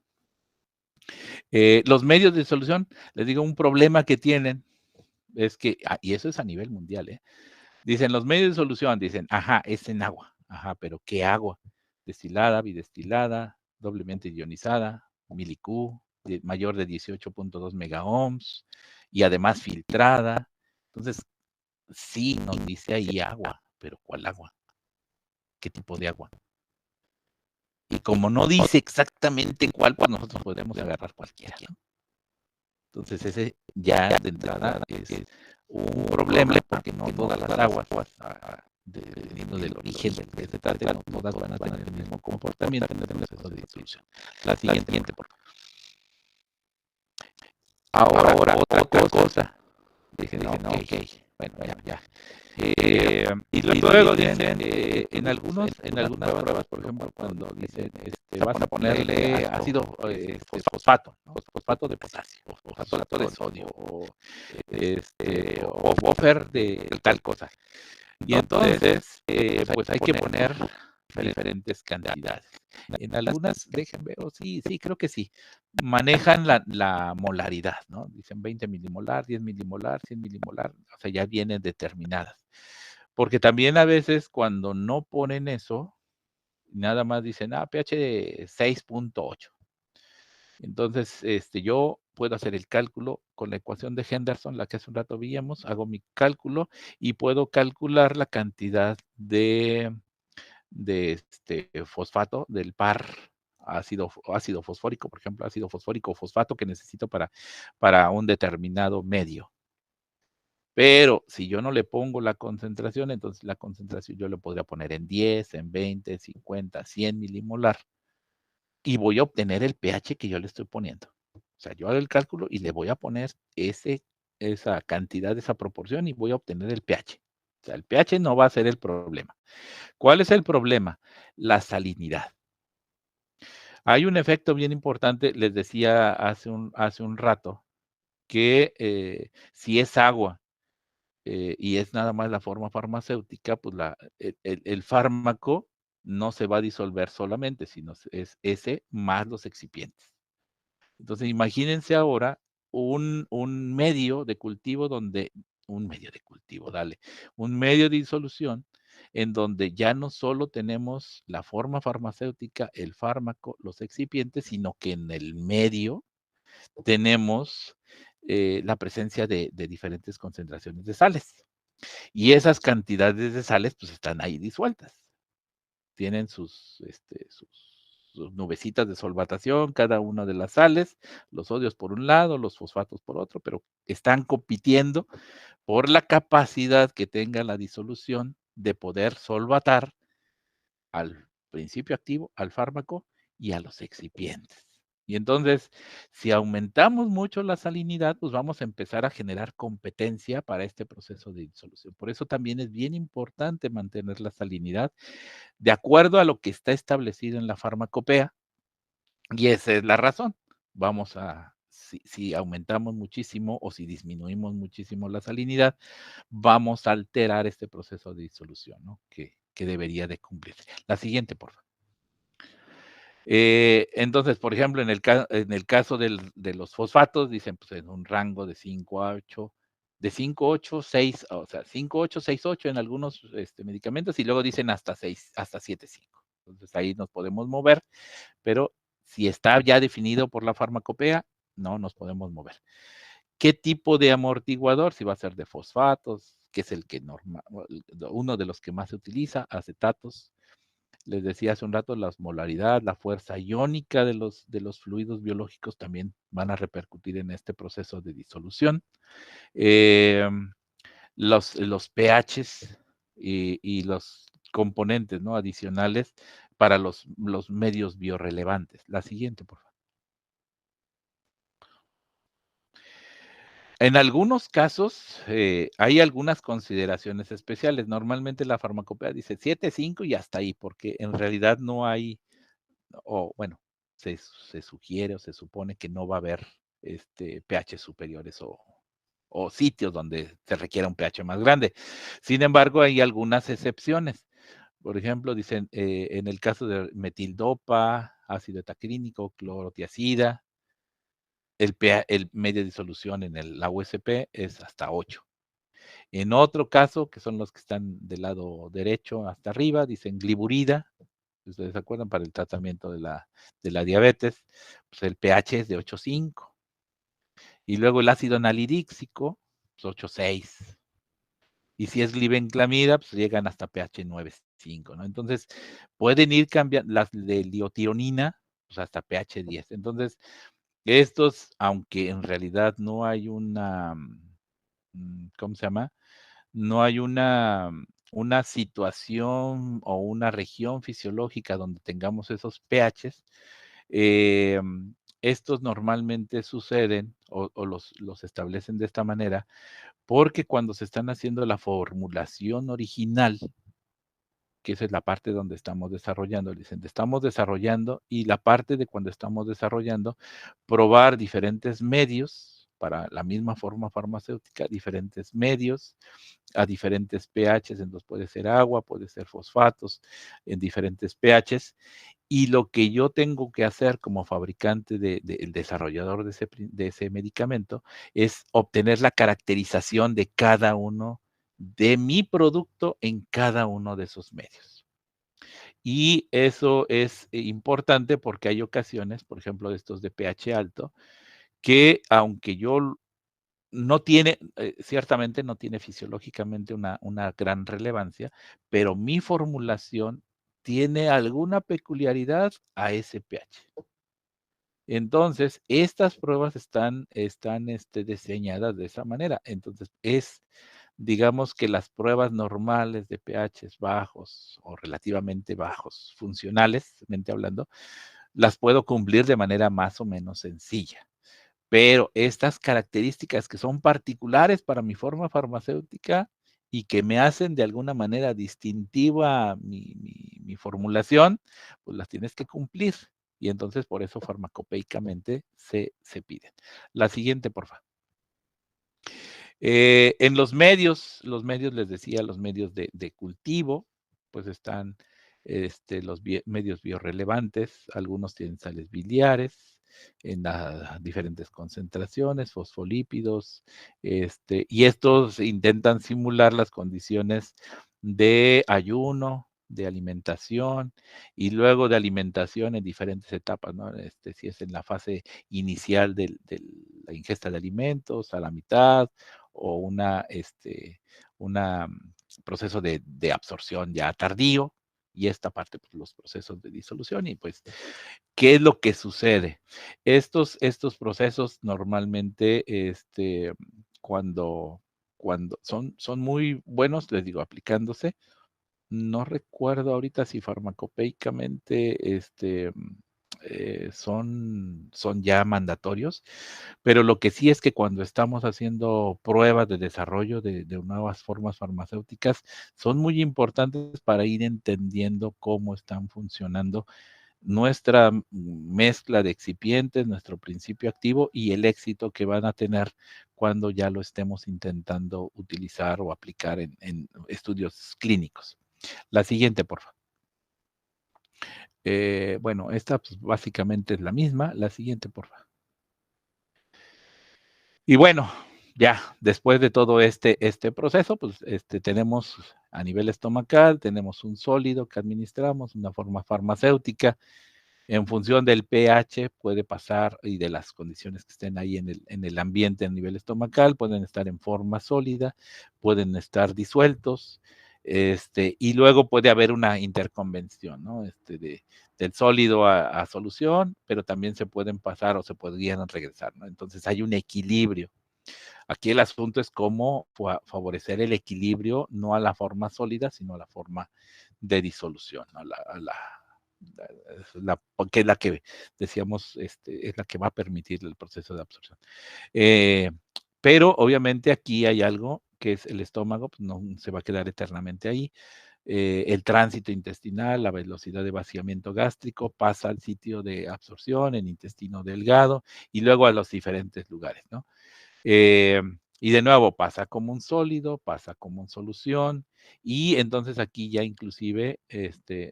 Los medios de solución, les digo, un problema que tienen es que, y eso es a nivel mundial, dicen los medios de solución, dicen, ajá, es en agua, ajá, pero ¿qué agua? Destilada, bidestilada, doblemente ionizada, miliQ, mayor de 18.2 megaohms y además filtrada. Entonces, sí, nos dice ahí agua, pero ¿cuál agua? ¿Qué tipo de agua? Y como no dice exactamente cuál, pues nosotros podemos agarrar cualquiera, ¿no? Entonces ese ya de entrada es un problema porque no todas las aguas, dependiendo del origen del que se trate, no todas van a tener el mismo comportamiento en el proceso de disolución. La siguiente, por favor. Ahora otra cosa. Dije, no, ok, bueno, ya. Y luego dicen, en algunas pruebas, por ejemplo, cuando dicen, vas a ponerle ácido fosfato, ¿no? Fosfato de potasio, o fosfato de sodio, o buffer de tal cosa. Y entonces, pues hay que poner diferentes cantidades. En algunas, déjenme ver, sí, creo que sí, manejan la molaridad, ¿no? Dicen 20 milimolar, 10 milimolar, 100 milimolar, o sea, ya vienen determinadas. Porque también a veces cuando no ponen eso, nada más dicen, pH 6.8. Entonces, yo puedo hacer el cálculo con la ecuación de Henderson, la que hace un rato veíamos, hago mi cálculo y puedo calcular la cantidad de fosfato del par ácido fosfórico, por ejemplo, ácido fosfórico o fosfato que necesito para un determinado medio. Pero si yo no le pongo la concentración, entonces la concentración yo le podría poner en 10, en 20, 50, 100 milimolar y voy a obtener el pH que yo le estoy poniendo. O sea, yo hago el cálculo y le voy a poner esa cantidad, esa proporción y voy a obtener el pH. O sea, el pH no va a ser el problema. ¿Cuál es el problema? La salinidad. Hay un efecto bien importante, les decía hace un rato, que si es agua y es nada más la forma farmacéutica, pues el fármaco no se va a disolver solamente, sino es ese más los excipientes. Entonces, imagínense ahora un medio de cultivo un medio de disolución en donde ya no solo tenemos la forma farmacéutica, el fármaco, los excipientes, sino que en el medio tenemos la presencia de diferentes concentraciones de sales. Y esas cantidades de sales, pues están ahí disueltas. Tienen sus nubecitas de solvatación, cada una de las sales, los sodios por un lado, los fosfatos por otro, pero están compitiendo por la capacidad que tenga la disolución de poder solvatar al principio activo, al fármaco y a los excipientes. Y entonces, si aumentamos mucho la salinidad, pues vamos a empezar a generar competencia para este proceso de disolución. Por eso también es bien importante mantener la salinidad de acuerdo a lo que está establecido en la farmacopea. Y esa es la razón. Si aumentamos muchísimo o si disminuimos muchísimo la salinidad, vamos a alterar este proceso de disolución, ¿no? Que debería de cumplir. La siguiente, por favor. Entonces, por ejemplo, en el caso de los fosfatos, dicen, pues en un rango de 5 a 8, de 5, 8, 6, o sea, 5, 8, 6, 8 en algunos medicamentos y luego dicen hasta 6, hasta 7, 5. Entonces ahí nos podemos mover, pero si está ya definido por la farmacopea, no nos podemos mover. ¿Qué tipo de amortiguador? Si va a ser de fosfatos, que es uno de los que más se utiliza, acetatos, Les decía hace un rato, la osmolaridad, la fuerza iónica de los fluidos biológicos también van a repercutir en este proceso de disolución. Los pHs y los componentes, ¿no?, adicionales para los medios biorrelevantes. La siguiente, por favor. En algunos casos, hay algunas consideraciones especiales. Normalmente la farmacopea dice 7, 5 y hasta ahí, porque en realidad no hay, o bueno, se sugiere o se supone que no va a haber pH superiores o sitios donde se requiera un pH más grande. Sin embargo, hay algunas excepciones. Por ejemplo, dicen, en el caso de metildopa, ácido etacrínico, clorotiazida, el media de disolución en la USP es hasta 8. En otro caso, que son los que están del lado derecho hasta arriba, dicen gliburida, ustedes se acuerdan, para el tratamiento de la diabetes, pues el pH es de 8,5. Y luego el ácido anhidríxico, pues 8,6. Y si es glibenclamida, pues llegan hasta pH 9,5, ¿no? Entonces, pueden ir cambiando las de liotironina, pues hasta pH 10. Entonces, estos, aunque en realidad no hay una, ¿cómo se llama? No hay una situación o una región fisiológica donde tengamos esos pHs, estos normalmente suceden o los establecen de esta manera porque cuando se están haciendo la formulación original, que esa es la parte donde estamos desarrollando, dicen, estamos desarrollando y la parte de cuando estamos desarrollando, probar diferentes medios para la misma forma farmacéutica, diferentes medios a diferentes pHs, entonces puede ser agua, puede ser fosfatos en diferentes pHs, y lo que yo tengo que hacer como fabricante el desarrollador de ese medicamento es obtener la caracterización de cada uno de mi producto en cada uno de esos medios. Y eso es importante porque hay ocasiones, por ejemplo, de estos de pH alto, que aunque yo no tiene, ciertamente no tiene fisiológicamente una gran relevancia, pero mi formulación tiene alguna peculiaridad a ese pH. Entonces, estas pruebas están diseñadas de esa manera. Entonces, digamos que las pruebas normales de pHs bajos o relativamente bajos, funcionalmente hablando, las puedo cumplir de manera más o menos sencilla. Pero estas características que son particulares para mi forma farmacéutica y que me hacen de alguna manera distintiva mi formulación, pues las tienes que cumplir. Y entonces por eso farmacopeicamente se piden. La siguiente, por favor. En los medios, les decía, los medios de cultivo, pues están los medios biorrelevantes, algunos tienen sales biliares en diferentes concentraciones, fosfolípidos, y estos intentan simular las condiciones de ayuno, de alimentación y luego de alimentación en diferentes etapas, ¿no? Si es en la fase inicial de la ingesta de alimentos, a la mitad, o una proceso de absorción ya tardío, y esta parte, pues, los procesos de disolución, y pues, ¿qué es lo que sucede? Estos procesos normalmente, cuando, cuando son muy buenos, les digo, aplicándose, no recuerdo ahorita si farmacopeicamente son ya mandatorios, pero lo que sí es que cuando estamos haciendo pruebas de desarrollo de nuevas formas farmacéuticas, son muy importantes para ir entendiendo cómo están funcionando nuestra mezcla de excipientes, nuestro principio activo y el éxito que van a tener cuando ya lo estemos intentando utilizar o aplicar en estudios clínicos. La siguiente, por favor. Bueno, esta pues, básicamente es la misma. La siguiente, por favor. Y bueno, ya después de todo este proceso, pues tenemos a nivel estomacal, tenemos un sólido que administramos, una forma farmacéutica. En función del pH puede pasar y de las condiciones que estén ahí en el ambiente a nivel estomacal, pueden estar en forma sólida, pueden estar disueltos, Y luego puede haber una interconvención, ¿no? Del sólido a solución, pero también se pueden pasar o se podrían regresar, ¿no? Entonces hay un equilibrio. Aquí el asunto es cómo favorecer el equilibrio, no a la forma sólida, sino a la forma de disolución, ¿no? Que es la que decíamos, es la que va a permitir el proceso de absorción. Pero obviamente aquí hay algo que es el estómago, pues no se va a quedar eternamente ahí. El tránsito intestinal, la velocidad de vaciamiento gástrico pasa al sitio de absorción en intestino delgado y luego a los diferentes lugares, ¿no? Y de nuevo pasa como un sólido, pasa como una solución, y entonces aquí ya inclusive,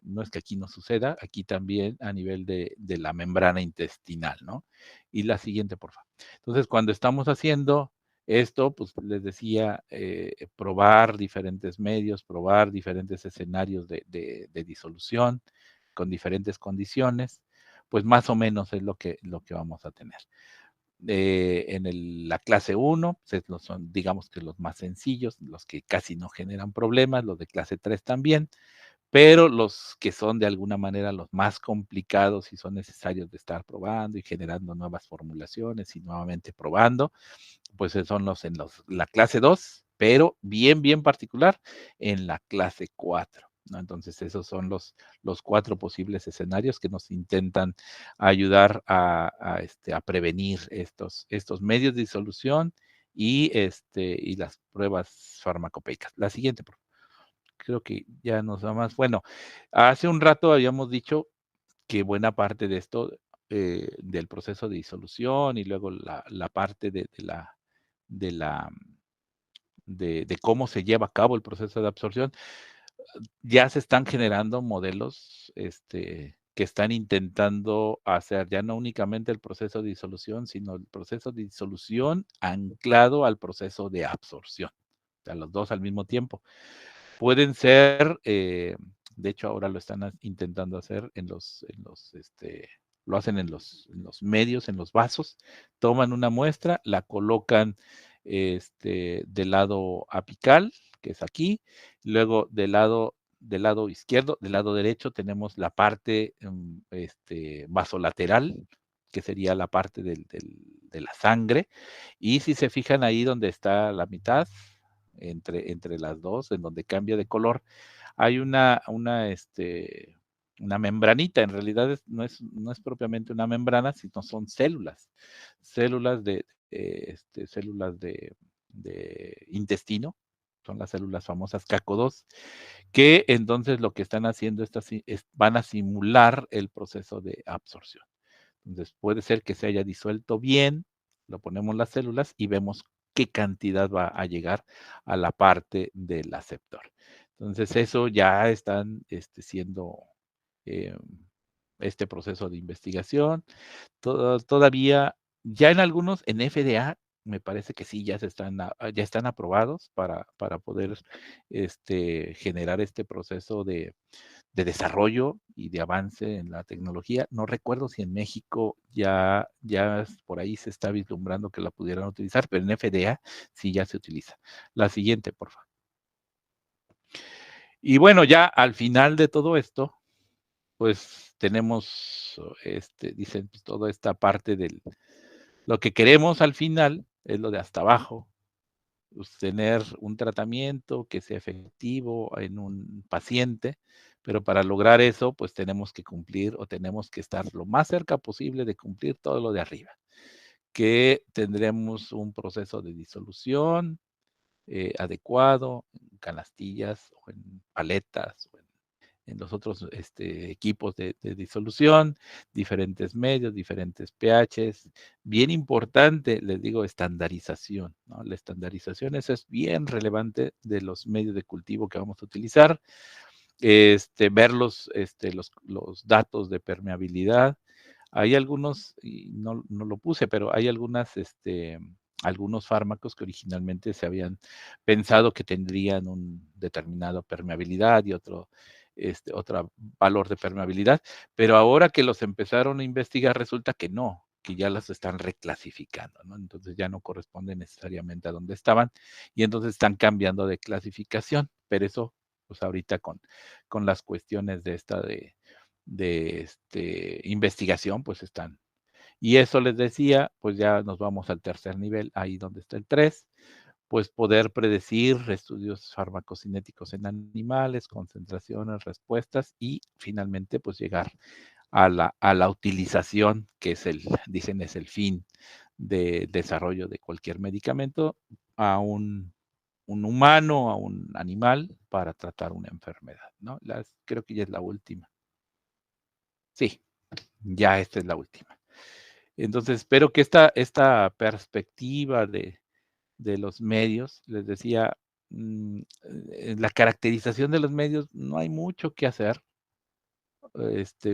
no es que aquí no suceda, aquí también a nivel de la membrana intestinal, ¿no? Y la siguiente, por favor. Entonces, cuando estamos haciendo esto, pues les decía, probar diferentes medios, probar diferentes escenarios de disolución con diferentes condiciones, pues más o menos es lo que vamos a tener. La clase 1, pues son, digamos que los más sencillos, los que casi no generan problemas, los de clase 3 también, pero los que son de alguna manera los más complicados y son necesarios de estar probando y generando nuevas formulaciones y nuevamente probando, pues son la clase 2, pero bien, bien particular en la clase 4, ¿no? Entonces, esos son los 4 posibles escenarios que nos intentan ayudar a prevenir estos medios de disolución y las pruebas farmacopeicas. La siguiente, por favor. Creo que ya nos da más. Bueno, hace un rato habíamos dicho que buena parte de esto, del proceso de disolución y luego la parte de la de cómo se lleva a cabo el proceso de absorción, ya se están generando modelos, que están intentando hacer ya no únicamente el proceso de disolución, sino el proceso de disolución anclado al proceso de absorción, o sea, los 2 al mismo tiempo. Pueden ser, de hecho, ahora lo están intentando hacer lo hacen en los medios, en los vasos, toman una muestra, la colocan del lado apical, que es aquí, luego del lado izquierdo, del lado derecho tenemos la parte vasolateral, que sería la parte de la sangre, y si se fijan ahí donde está la mitad, entre las dos, en donde cambia de color, hay una membranita, en realidad no es propiamente una membrana, sino son células de intestino, son las células famosas CACO2, que entonces lo que están haciendo van a simular el proceso de absorción. Entonces puede ser que se haya disuelto bien, lo ponemos las células y vemos qué cantidad va a llegar a la parte del aceptor. Entonces eso ya están siendo eh, este proceso de investigación. Todavía, ya en algunos, en FDA, me parece que sí, ya están aprobados para poder generar este proceso de desarrollo y de avance en la tecnología. No recuerdo si en México ya por ahí se está vislumbrando que la pudieran utilizar, pero en FDA sí ya se utiliza. La siguiente, por favor. Y bueno, ya al final de todo esto, pues tenemos, dicen, pues, toda esta parte lo que queremos al final es lo de hasta abajo, pues, tener un tratamiento que sea efectivo en un paciente, pero para lograr eso, pues tenemos que cumplir o tenemos que estar lo más cerca posible de cumplir todo lo de arriba, que tendremos un proceso de disolución adecuado en canastillas o en paletas o en los otros equipos de disolución, diferentes medios, diferentes pHs. Bien importante, les digo, estandarización, ¿no? La estandarización, eso es bien relevante de los medios de cultivo que vamos a utilizar. Ver los datos de permeabilidad. Hay algunos, y no lo puse, pero hay algunos fármacos que originalmente se habían pensado que tendrían un determinado permeabilidad y otro valor de permeabilidad, pero ahora que los empezaron a investigar resulta que no, que ya las están reclasificando, ¿no? Entonces ya no corresponden necesariamente a donde estaban y entonces están cambiando de clasificación, pero eso pues ahorita con las cuestiones de investigación, pues están. Y eso les decía, pues ya nos vamos al tercer nivel, ahí donde está el 3, pues poder predecir estudios farmacocinéticos en animales, concentraciones, respuestas y finalmente pues llegar a la utilización, que es dicen es el fin de desarrollo de cualquier medicamento, a un humano, a un animal para tratar una enfermedad, ¿no? Creo que ya es la última. Sí, ya esta es la última. Entonces, espero que esta perspectiva de los medios, les decía, la caracterización de los medios, no hay mucho que hacer.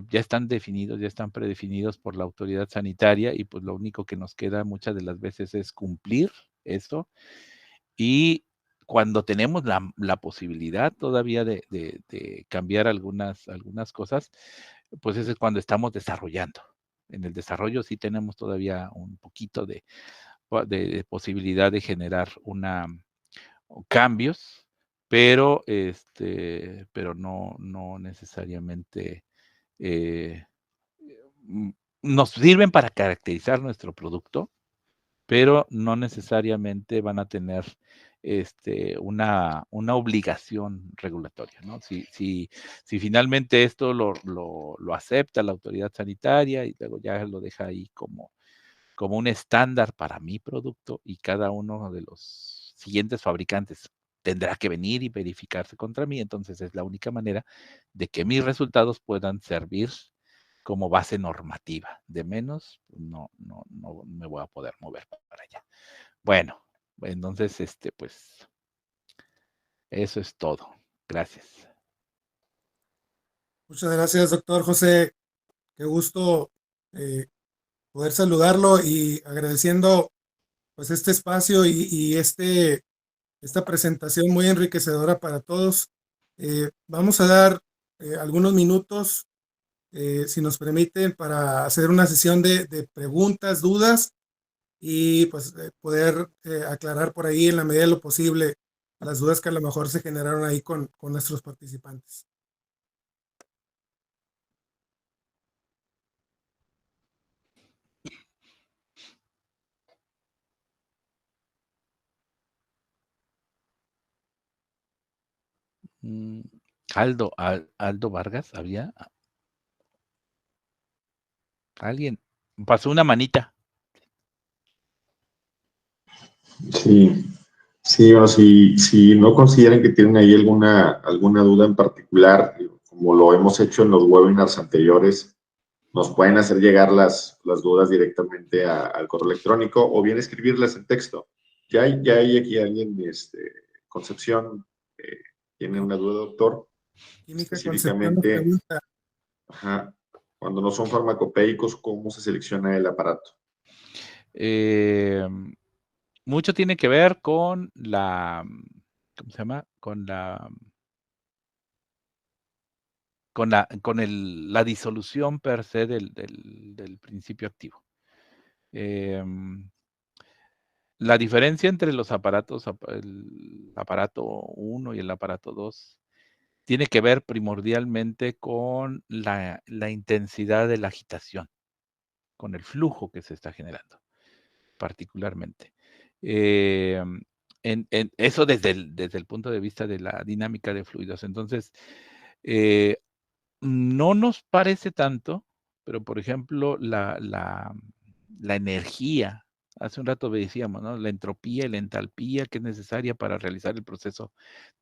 Ya están definidos, ya están predefinidos por la autoridad sanitaria y pues lo único que nos queda muchas de las veces es cumplir eso. Y cuando tenemos la posibilidad todavía de cambiar algunas cosas, pues eso es cuando estamos desarrollando. En el desarrollo sí tenemos todavía un poquito de posibilidad de generar cambios, pero no necesariamente nos sirven para caracterizar nuestro producto, pero no necesariamente van a tener una obligación regulatoria, ¿no? Si finalmente esto lo acepta la autoridad sanitaria y luego ya lo deja ahí como un estándar para mi producto y cada uno de los siguientes fabricantes tendrá que venir y verificarse contra mí, entonces es la única manera de que mis resultados puedan servir como base normativa. De menos, no me voy a poder mover para allá. Bueno, entonces, pues, eso es todo. Gracias. Muchas gracias, doctor José. Qué gusto poder saludarlo y agradeciendo pues este espacio y esta presentación muy enriquecedora para todos. Vamos a dar algunos minutos, si nos permiten, para hacer una sesión de preguntas, dudas y pues poder aclarar por ahí en la medida de lo posible las dudas que a lo mejor se generaron ahí con nuestros participantes. Aldo Vargas, ¿había alguien? Pasó una manita. Sí, sí, o si no consideran que tienen ahí alguna duda en particular, como lo hemos hecho en los webinars anteriores, nos pueden hacer llegar las dudas directamente al correo electrónico o bien escribirlas en texto. Ya hay aquí alguien, Concepción, tiene una duda, doctor. Química Concepción nos Específicamente, pregunta. ajá, cuando no son farmacopéicos, ¿cómo se selecciona el aparato? Mucho tiene que ver con ¿cómo se llama? Con la disolución per se del principio activo. La diferencia entre los aparatos, el aparato 1 y el aparato 2, tiene que ver primordialmente con la intensidad de la agitación, con el flujo que se está generando, particularmente. Eso desde el punto de vista de la dinámica de fluidos. Entonces, no nos parece tanto, pero por ejemplo, la energía, hace un rato decíamos, ¿no? La entropía y la entalpía que es necesaria para realizar el proceso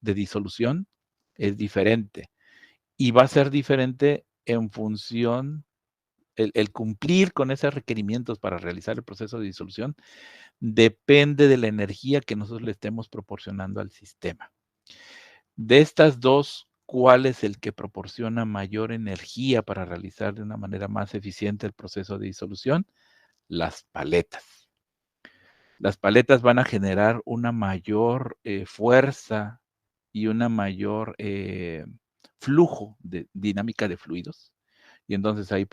de disolución es diferente. Y va a ser diferente en función, el cumplir con esos requerimientos para realizar el proceso de disolución depende de la energía que nosotros le estemos proporcionando al sistema. De estas dos, ¿cuál es el que proporciona mayor energía para realizar de una manera más eficiente el proceso de disolución? Las paletas. Las paletas van a generar una mayor fuerza y una mayor flujo de dinámica de fluidos. Y entonces ahí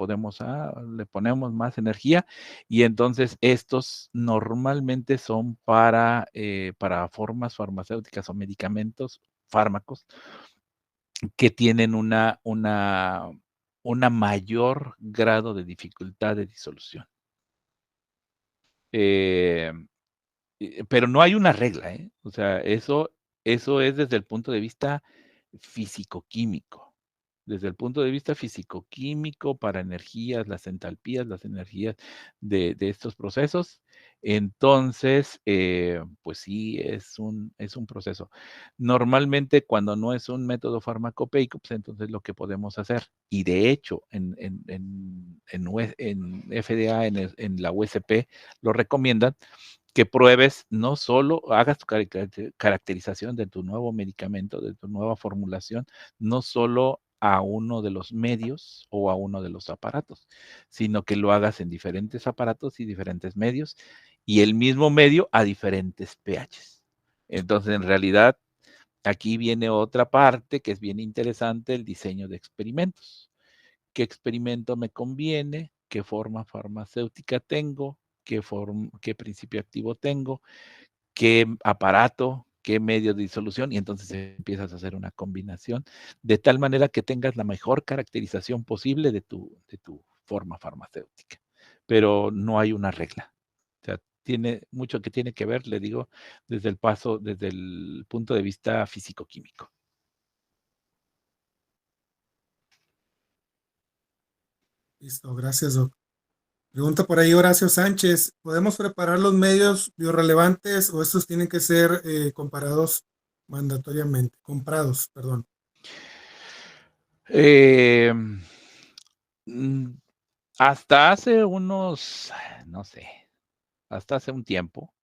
le ponemos más energía y entonces estos normalmente son para formas farmacéuticas o medicamentos, fármacos, que tienen una mayor grado de dificultad de disolución. Pero no hay una regla, ¿eh? O sea, eso es desde el punto de vista físico-químico. Desde el punto de vista físico-químico, para energías, las entalpías, las energías de estos procesos. Entonces, pues sí, es un proceso. Normalmente, cuando no es un método farmacopeico, pues entonces lo que podemos hacer, y de hecho, en FDA, en la USP, lo recomiendan, que pruebes, no solo hagas tu caracterización de tu nuevo medicamento, de tu nueva formulación, no solo a uno de los medios o a uno de los aparatos, sino que lo hagas en diferentes aparatos y diferentes medios, y el mismo medio a diferentes pHs. Entonces, en realidad, aquí viene otra parte que es bien interesante, el diseño de experimentos. ¿Qué experimento me conviene? ¿Qué forma farmacéutica tengo? ¿Qué principio activo tengo? ¿Qué aparato? ¿Qué medio de disolución? Y entonces empiezas a hacer una combinación de tal manera que tengas la mejor caracterización posible de tu forma farmacéutica. Pero no hay una regla. O sea, tiene mucho que tiene que ver, le digo, desde el punto de vista físico-químico. Listo, gracias, Doc. Pregunta por ahí Horacio Sánchez, ¿podemos preparar los medios biorrelevantes o estos tienen que ser comparados mandatoriamente? Comprados, perdón. Hasta hace unos, no sé, hasta hace un tiempo,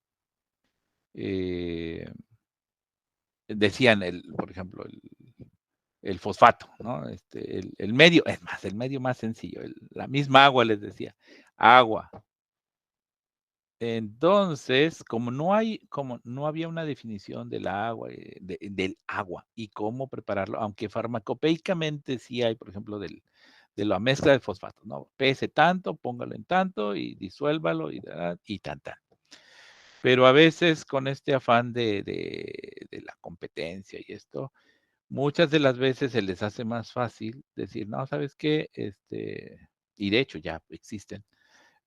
decían, por ejemplo, el fosfato, ¿no? El medio, es más, el medio más sencillo, la misma agua les decía, agua. Entonces, como no había una definición del agua, del agua y cómo prepararlo, aunque farmacopeicamente sí hay, por ejemplo, de la mezcla de fosfato, ¿no? Pese tanto, póngalo en tanto y disuélvalo y tan. Pero a veces con este afán de la competencia y esto, muchas de las veces se les hace más fácil decir, no, ¿sabes qué? Y de hecho ya existen.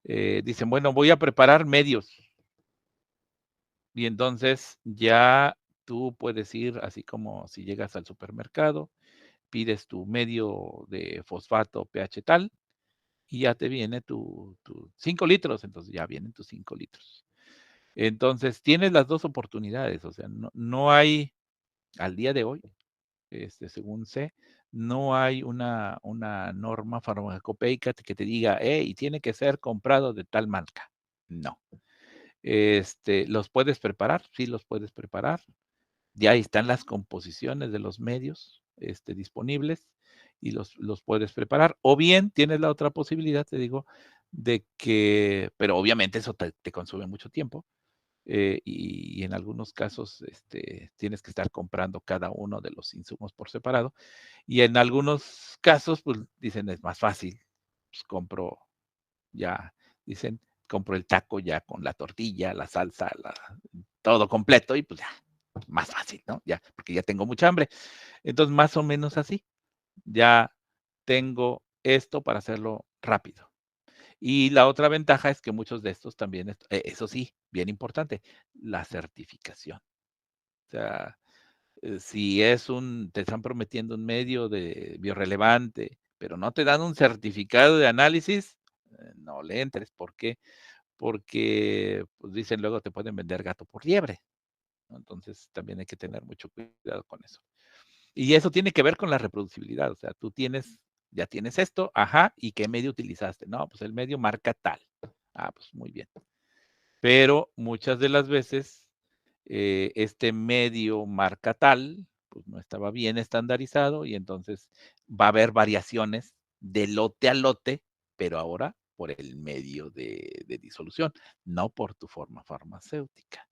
Dicen, bueno, voy a preparar medios. Y entonces ya tú puedes ir, así como si llegas al supermercado, pides tu medio de fosfato pH tal y ya te viene tu 5 litros, entonces ya vienen tus 5 litros. Entonces tienes las dos oportunidades, o sea, no hay, al día de hoy, según sé, no hay una norma farmacopeica que te diga, y tiene que ser comprado de tal marca. No. ¿Los puedes preparar? Sí, los puedes preparar. Ya están las composiciones de los medios disponibles y los puedes preparar. O bien tienes la otra posibilidad, te digo, de que, pero obviamente eso te consume mucho tiempo. Y en algunos casos tienes que estar comprando cada uno de los insumos por separado. Y en algunos casos, pues dicen, es más fácil, pues compro ya, dicen, compro el taco ya con la tortilla, la salsa, todo completo y pues ya, más fácil, ¿no? Ya, porque ya tengo mucha hambre. Entonces, más o menos así, ya tengo esto para hacerlo rápido. Y la otra ventaja es que muchos de estos también, eso sí, bien importante, la certificación. O sea, si te están prometiendo un medio de biorrelevante, pero no te dan un certificado de análisis, no le entres. ¿Por qué? Porque, pues dicen luego te pueden vender gato por liebre, ¿no? Entonces también hay que tener mucho cuidado con eso. Y eso tiene que ver con la reproducibilidad, o sea, ya tienes esto, ajá, ¿y qué medio utilizaste? No, pues el medio marca tal. Ah, pues muy bien. Pero muchas de las veces este medio marca tal, pues no estaba bien estandarizado y entonces va a haber variaciones de lote a lote, pero ahora por el medio de disolución, no por tu forma farmacéutica.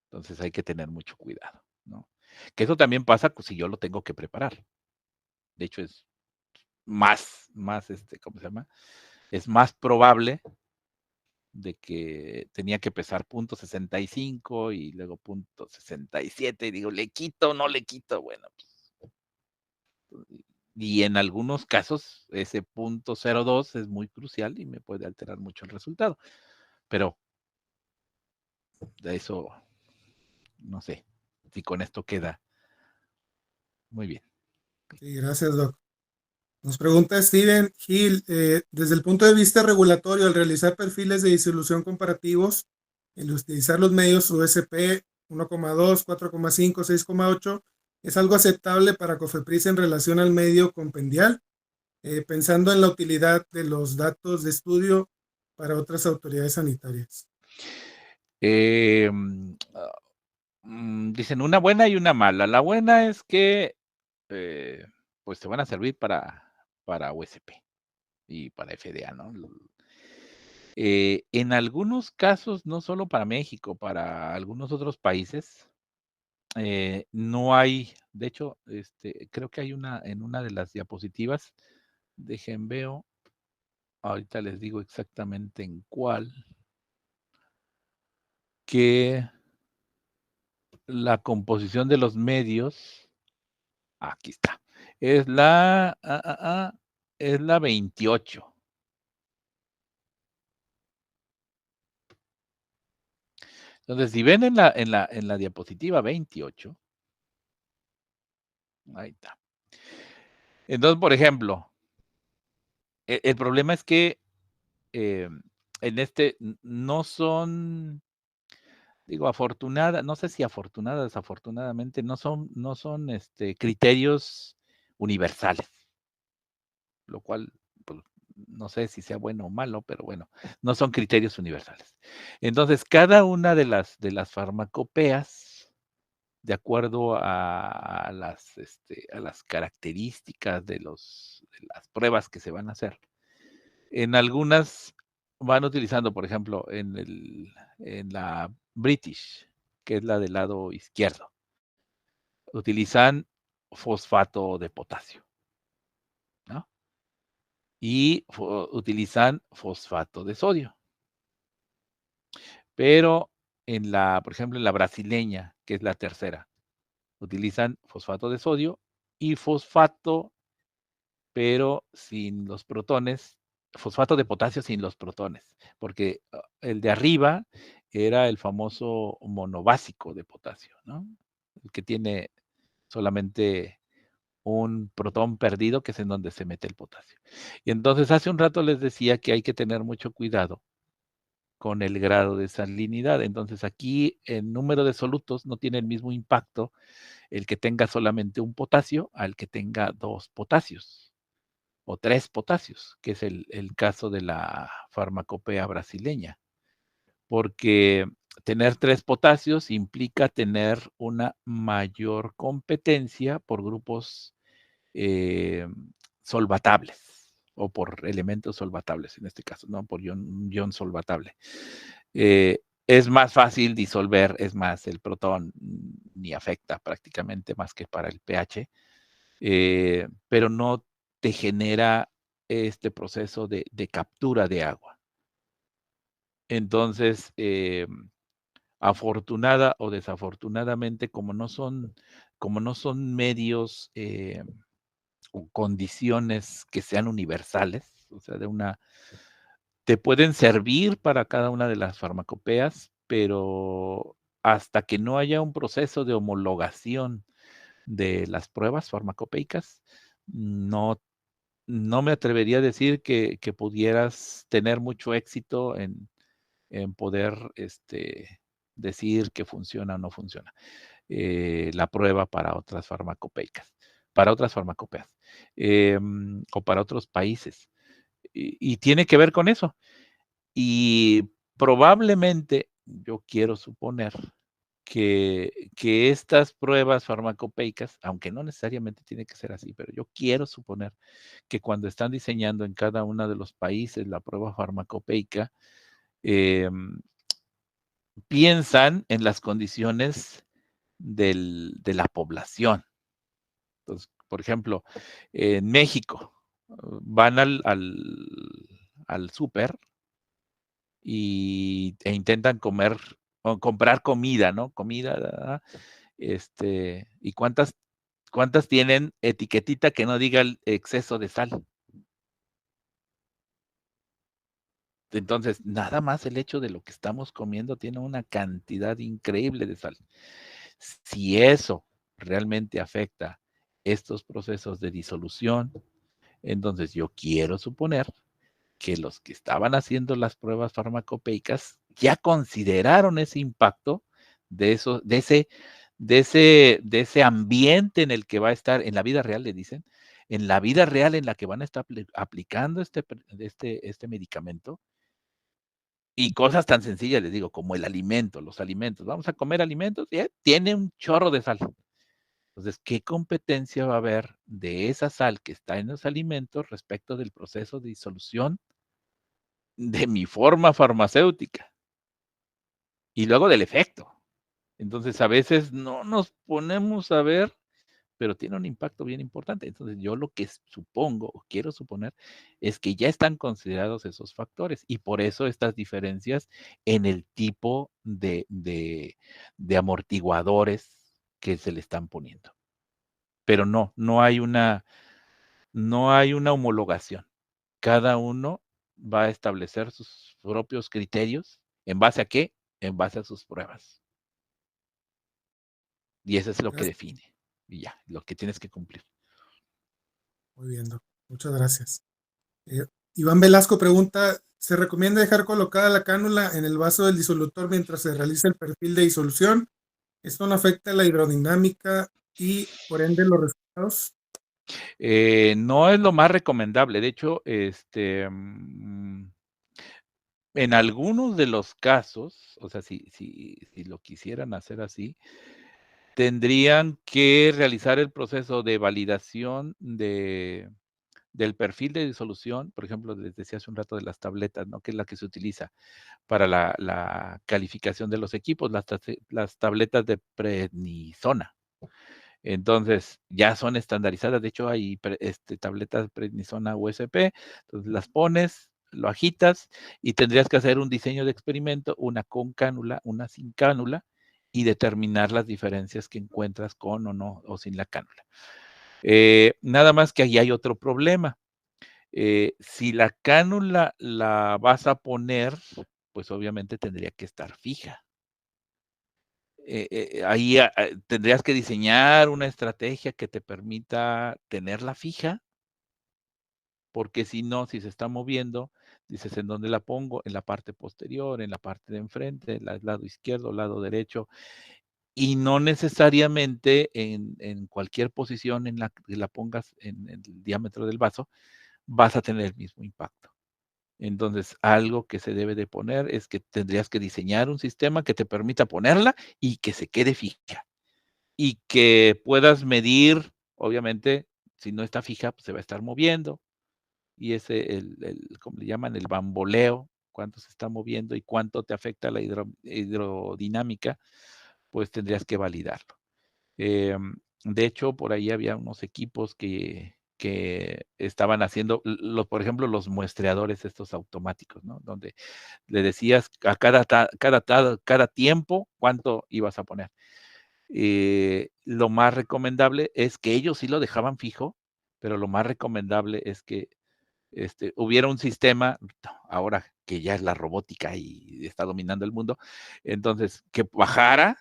Entonces hay que tener mucho cuidado, ¿no? Que eso también pasa si yo lo tengo que preparar. De hecho, es más, ¿cómo se llama? Es más probable de que tenía que pesar .65 y luego .67 y digo, ¿le quito o no le quito? Bueno, pues Y en algunos casos ese 0.02 es muy crucial y me puede alterar mucho el resultado. Pero de eso, no sé si con esto queda muy bien. Sí, gracias, Doc. Nos pregunta Steven Hill, desde el punto de vista regulatorio, al realizar perfiles de disolución comparativos, el utilizar los medios USP 1,2, 4,5, 6,8, ¿es algo aceptable para COFEPRIS en relación al medio compendial? Pensando en la utilidad de los datos de estudio para otras autoridades sanitarias. Dicen una buena y una mala. La buena es que pues te van a servir para USP y para FDA, ¿no? En algunos casos, no solo para México, para algunos otros países, no hay, de hecho, creo que hay en una de las diapositivas, dejen veo, ahorita les digo exactamente en cuál, que la composición de los medios, aquí está, es es la 28. Entonces, si ven en la diapositiva 28, ahí está. Entonces, por ejemplo, el problema es que en no son, digo, no sé si afortunada, desafortunadamente, no son criterios universales, lo cual, pues, no sé si sea bueno o malo, pero bueno, no son criterios universales. Entonces, cada una de las farmacopeas, de acuerdo a las características de las pruebas que se van a hacer. En algunas van utilizando, por ejemplo, en la British, que es la del lado izquierdo, utilizan fosfato de potasio, ¿no? Y utilizan fosfato de sodio. Pero por ejemplo, en la brasileña, que es la tercera, utilizan fosfato de sodio y fosfato, pero sin los protones, fosfato de potasio sin los protones, porque el de arriba era el famoso monobásico de potasio, ¿no? El que tiene solamente un protón perdido, que es en donde se mete el potasio. Y entonces hace un rato les decía que hay que tener mucho cuidado con el grado de salinidad. Entonces aquí el número de solutos no tiene el mismo impacto el que tenga solamente un potasio al que tenga 2 potasios o 3 potasios, que es el caso de la farmacopea brasileña, porque tener 3 potasios implica tener una mayor competencia por grupos solvatables o por elementos solvatables en este caso, no por ion solvatable. Es más fácil disolver, es más, el protón ni afecta prácticamente más que para el pH, pero no te genera este proceso de captura de agua. Entonces, afortunada o desafortunadamente, como no son medios o condiciones que sean universales, o sea, te pueden servir para cada una de las farmacopeas, pero hasta que no haya un proceso de homologación de las pruebas farmacopeicas, no me atrevería a decir que pudieras tener mucho éxito en poder, decir que funciona o no funciona, la prueba para otras farmacopeicas, para otras farmacopeas, o para otros países. Y tiene que ver con eso. Y probablemente, yo quiero suponer que estas pruebas farmacopeicas, aunque no necesariamente tiene que ser así, pero yo quiero suponer que cuando están diseñando en cada uno de los países la prueba farmacopeica, piensan en las condiciones de la población. Entonces, por ejemplo, en México, van al súper e intentan comer o comprar comida, ¿no? Comida, ¿y cuántas ¿Cuántas tienen etiquetita que no diga el exceso de sal? Entonces, nada más el hecho de lo que estamos comiendo tiene una cantidad increíble de sal. Si eso realmente afecta estos procesos de disolución, entonces yo quiero suponer que los que estaban haciendo las pruebas farmacopeicas ya consideraron ese impacto de eso, de ese ambiente en el que va a estar, en la vida real, le dicen, en la vida real en la que van a estar aplicando este medicamento, y cosas tan sencillas, les digo, como el alimento, los alimentos. Vamos a comer alimentos, tiene un chorro de sal. Entonces, ¿qué competencia va a haber de esa sal que está en los alimentos respecto del proceso de disolución de mi forma farmacéutica? Y luego del efecto. Entonces, a veces no nos ponemos a ver, pero tiene un impacto bien importante. Entonces, yo lo que supongo o quiero suponer es que ya están considerados esos factores y por eso estas diferencias en el tipo de amortiguadores que se le están poniendo. Pero no hay una homologación. Cada uno va a establecer sus propios criterios. ¿En base a qué? En base a sus pruebas. Y eso es lo que Gracias. define. Y ya, lo que tienes que cumplir. Muy bien, Doc. Muchas gracias. Iván Velasco pregunta, ¿se recomienda dejar colocada la cánula en el vaso del disolutor mientras se realiza el perfil de disolución? ¿Esto no afecta la hidrodinámica y por ende los resultados? No es lo más recomendable. De hecho, en algunos de los casos, o sea, si lo quisieran hacer así, tendrían que realizar el proceso de validación del perfil de disolución. Por ejemplo, les decía hace un rato de las tabletas, ¿no? Que es la que se utiliza para la calificación de los equipos, las tabletas de prednisona. Entonces, ya son estandarizadas. De hecho, hay tabletas prednisona USP. Entonces, las pones, lo agitas y tendrías que hacer un diseño de experimento, una con cánula, una sin cánula, y determinar las diferencias que encuentras con o no, o sin la cánula. Nada más que ahí hay otro problema. Si la cánula la vas a poner, pues obviamente tendría que estar fija. Ahí tendrías que diseñar una estrategia que te permita tenerla fija, porque si no, si se está moviendo, dices, ¿en dónde la pongo? En la parte posterior, en la parte de enfrente, lado izquierdo, lado derecho, y no necesariamente en cualquier posición en la que la pongas en el diámetro del vaso, vas a tener el mismo impacto. Entonces, algo que se debe de poner es que tendrías que diseñar un sistema que te permita ponerla y que se quede fija. Y que puedas medir, obviamente, si no está fija, pues se va a estar moviendo. Y ese, ¿cómo le llaman? El bamboleo, cuánto se está moviendo y cuánto te afecta la hidrodinámica, pues tendrías que validarlo. De hecho, por ahí había unos equipos que estaban haciendo, por ejemplo, los muestreadores estos automáticos, ¿no? Donde le decías a cada tiempo cuánto ibas a poner. Lo más recomendable es que ellos sí lo dejaban fijo, pero lo más recomendable es que hubiera un sistema, ahora que ya es la robótica y está dominando el mundo, entonces que bajara,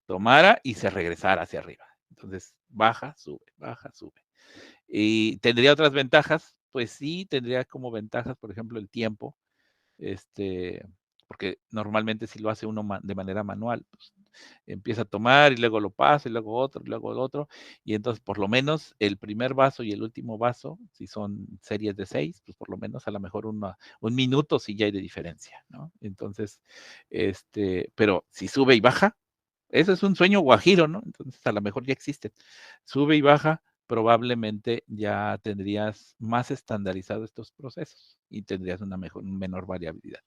tomara y se regresara hacia arriba. Entonces baja, sube, baja, sube. ¿Y tendría otras ventajas? Pues sí, tendría como ventajas, por ejemplo, el tiempo, porque normalmente si lo hace uno de manera manual, pues empieza a tomar y luego lo pasa y luego otro y luego el otro, y entonces por lo menos el primer vaso y el último vaso, si son series de 6, pues por lo menos a lo mejor un minuto sí ya hay de diferencia, ¿no? Entonces, pero si sube y baja, eso es un sueño guajiro, ¿no? Entonces a lo mejor ya existe. Sube y baja, probablemente ya tendrías más estandarizado estos procesos y tendrías una menor variabilidad.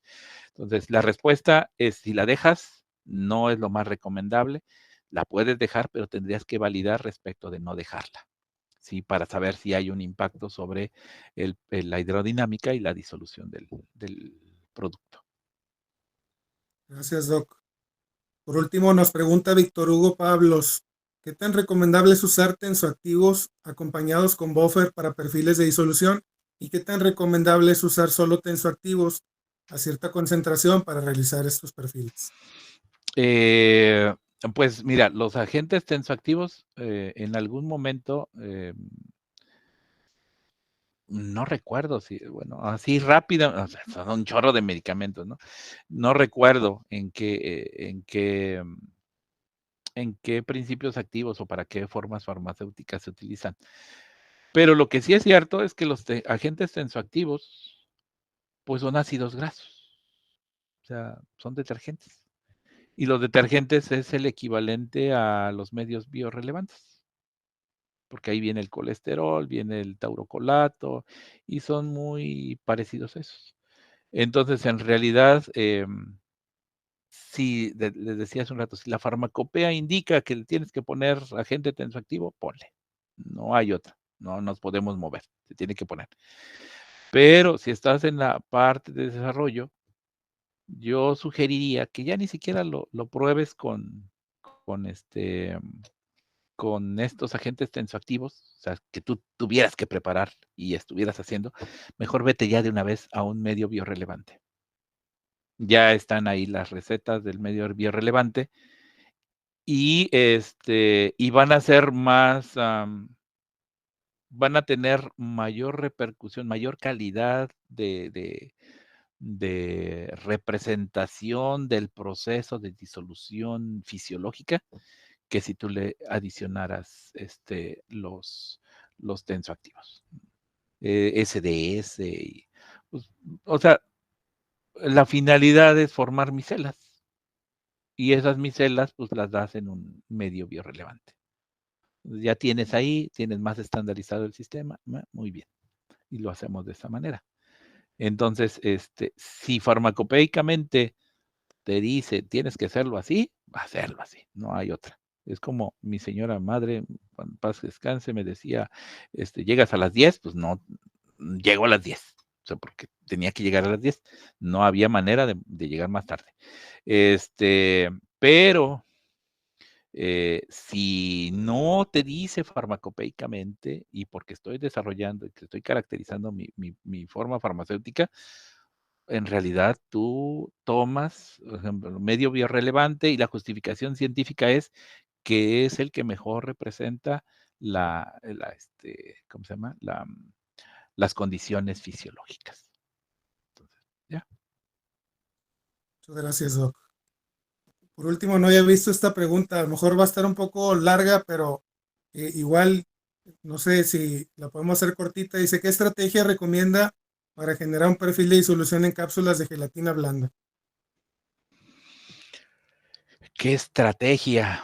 Entonces, la respuesta es, si la dejas, no es lo más recomendable. La puedes dejar, pero tendrías que validar respecto de no dejarla, ¿sí? Para saber si hay un impacto sobre la hidrodinámica y la disolución del producto. Gracias, Doc. Por último, nos pregunta Víctor Hugo Pablos, ¿qué tan recomendable es usar tensoactivos acompañados con buffer para perfiles de disolución? ¿Y qué tan recomendable es usar solo tensoactivos a cierta concentración para realizar estos perfiles? Pues mira, los agentes tensoactivos en algún momento, no recuerdo si, bueno, así rápido, o sea, son un chorro de medicamentos, ¿no? No recuerdo en qué principios activos o para qué formas farmacéuticas se utilizan. Pero lo que sí es cierto es que los agentes tensoactivos, pues son ácidos grasos, o sea, son detergentes. Y los detergentes es el equivalente a los medios biorrelevantes, porque ahí viene el colesterol, viene el taurocolato, y son muy parecidos a esos. Entonces, en realidad, si les decía hace un rato, si la farmacopea indica que le tienes que poner agente tensoactivo, ponle. No hay otra, no nos podemos mover, se tiene que poner. Pero si estás en la parte de desarrollo, yo sugeriría que ya ni siquiera lo pruebes con con estos agentes tensoactivos, o sea, que tú tuvieras que preparar y estuvieras haciendo, mejor vete ya de una vez a un medio biorrelevante. Ya están ahí las recetas del medio biorrelevante y y van a ser más, van a tener mayor repercusión, mayor calidad de representación del proceso de disolución fisiológica que si tú le adicionaras los tensoactivos, SDS, pues, o sea, la finalidad es formar micelas y esas micelas pues las das en un medio biorrelevante. Ya tienes ahí, tienes más estandarizado el sistema, muy bien, y lo hacemos de esa manera. Entonces, si farmacopéicamente te dice, tienes que hacerlo así, hacerlo así, no hay otra. Es como mi señora madre, en paz descanse, me decía, llegas a las 10, pues no, llego a las 10, o sea, porque tenía que llegar a las 10, no había manera de llegar más tarde. Pero si no te dice farmacopéicamente y porque estoy desarrollando y que estoy caracterizando mi forma farmacéutica, en realidad tú tomas, por ejemplo, medio biorrelevante y la justificación científica es que es el que mejor representa ¿cómo se llama? Las condiciones fisiológicas. Entonces, ya. Muchas gracias, Doc. Por último, no había visto esta pregunta, a lo mejor va a estar un poco larga, pero igual, no sé si la podemos hacer cortita. Dice, ¿qué estrategia recomienda para generar un perfil de disolución en cápsulas de gelatina blanda? ¿Qué estrategia?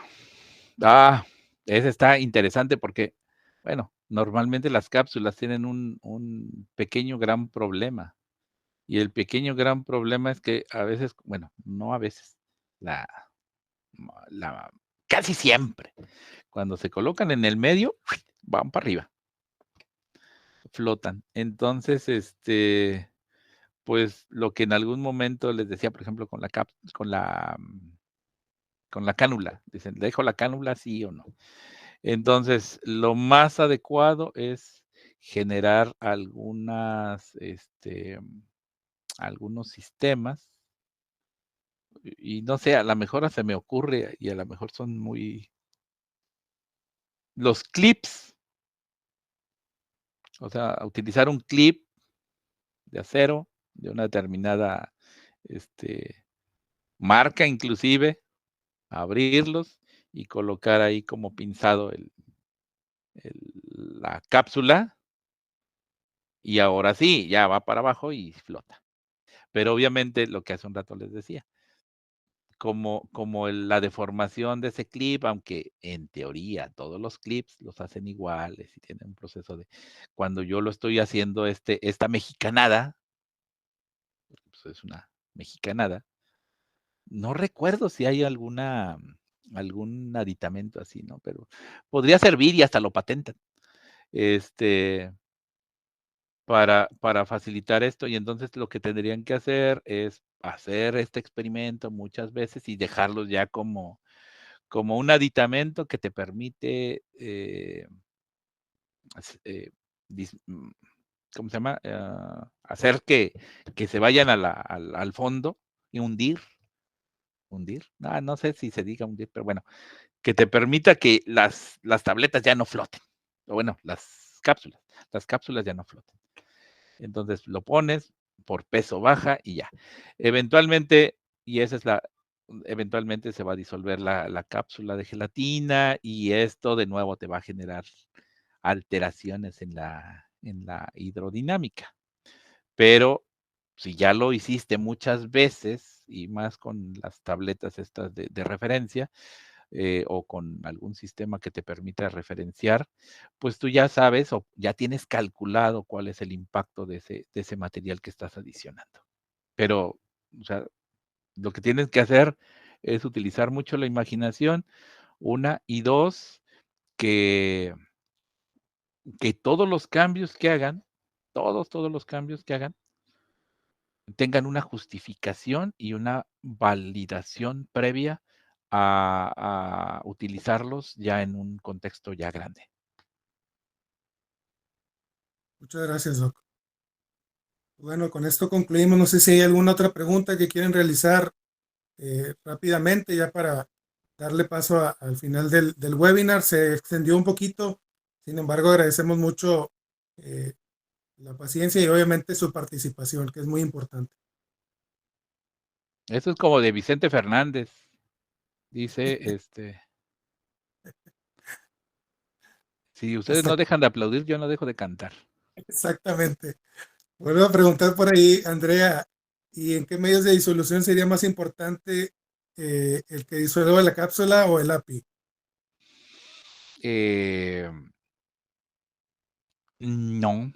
Ah, esa está interesante porque, bueno, normalmente las cápsulas tienen un pequeño gran problema. Y el pequeño gran problema es que a veces, bueno, no a veces, la, la casi siempre, cuando se colocan en el medio, van para arriba, flotan. Entonces, pues lo que en algún momento les decía, por ejemplo, con la cánula, dicen, ¿dejo la cánula sí o no? Entonces, lo más adecuado es generar algunos sistemas y no sé, a lo mejor se me ocurre y a lo mejor son muy los clips, o sea, utilizar un clip de acero de una determinada, marca inclusive, abrirlos y colocar ahí como pinzado la cápsula y ahora sí, ya va para abajo y flota. Pero obviamente lo que hace un rato les decía, como la deformación de ese clip, aunque en teoría todos los clips los hacen iguales y tienen un proceso de cuando yo lo estoy haciendo esta mexicanada, pues es una mexicanada, no recuerdo si hay algún aditamento así, ¿no? Pero podría servir y hasta lo patentan, este, para facilitar esto. Y entonces lo que tendrían que hacer es hacer este experimento muchas veces y dejarlos ya como como un aditamento que te permite ¿cómo se llama? Hacer que se vayan al fondo y hundir. No sé si se diga hundir, pero bueno, que te permita que las tabletas ya no floten. O bueno, las cápsulas ya no floten. Entonces lo pones, por peso baja y ya. Eventualmente, y esa es eventualmente se va a disolver la cápsula de gelatina y esto de nuevo te va a generar alteraciones en la hidrodinámica. Pero si ya lo hiciste muchas veces y más con las tabletas estas de referencia o con algún sistema que te permita referenciar, pues tú ya sabes o ya tienes calculado cuál es el impacto de ese material que estás adicionando. Pero, o sea, lo que tienes que hacer es utilizar mucho la imaginación, una, y dos, que todos los cambios que hagan, todos los cambios que hagan, tengan una justificación y una validación previa a utilizarlos ya en un contexto ya grande. Muchas gracias, Doc. Bueno, con esto concluimos. No sé si hay alguna otra pregunta que quieren realizar rápidamente ya para darle paso al final del webinar. Se extendió un poquito, sin embargo, agradecemos mucho la paciencia y obviamente su participación, que es muy importante. Eso es como de Vicente Fernández, dice, si ustedes no dejan de aplaudir, yo no dejo de cantar. Exactamente. Vuelvo a preguntar por ahí, Andrea, ¿y en qué medios de disolución sería más importante el que disuelva la cápsula o el API? No.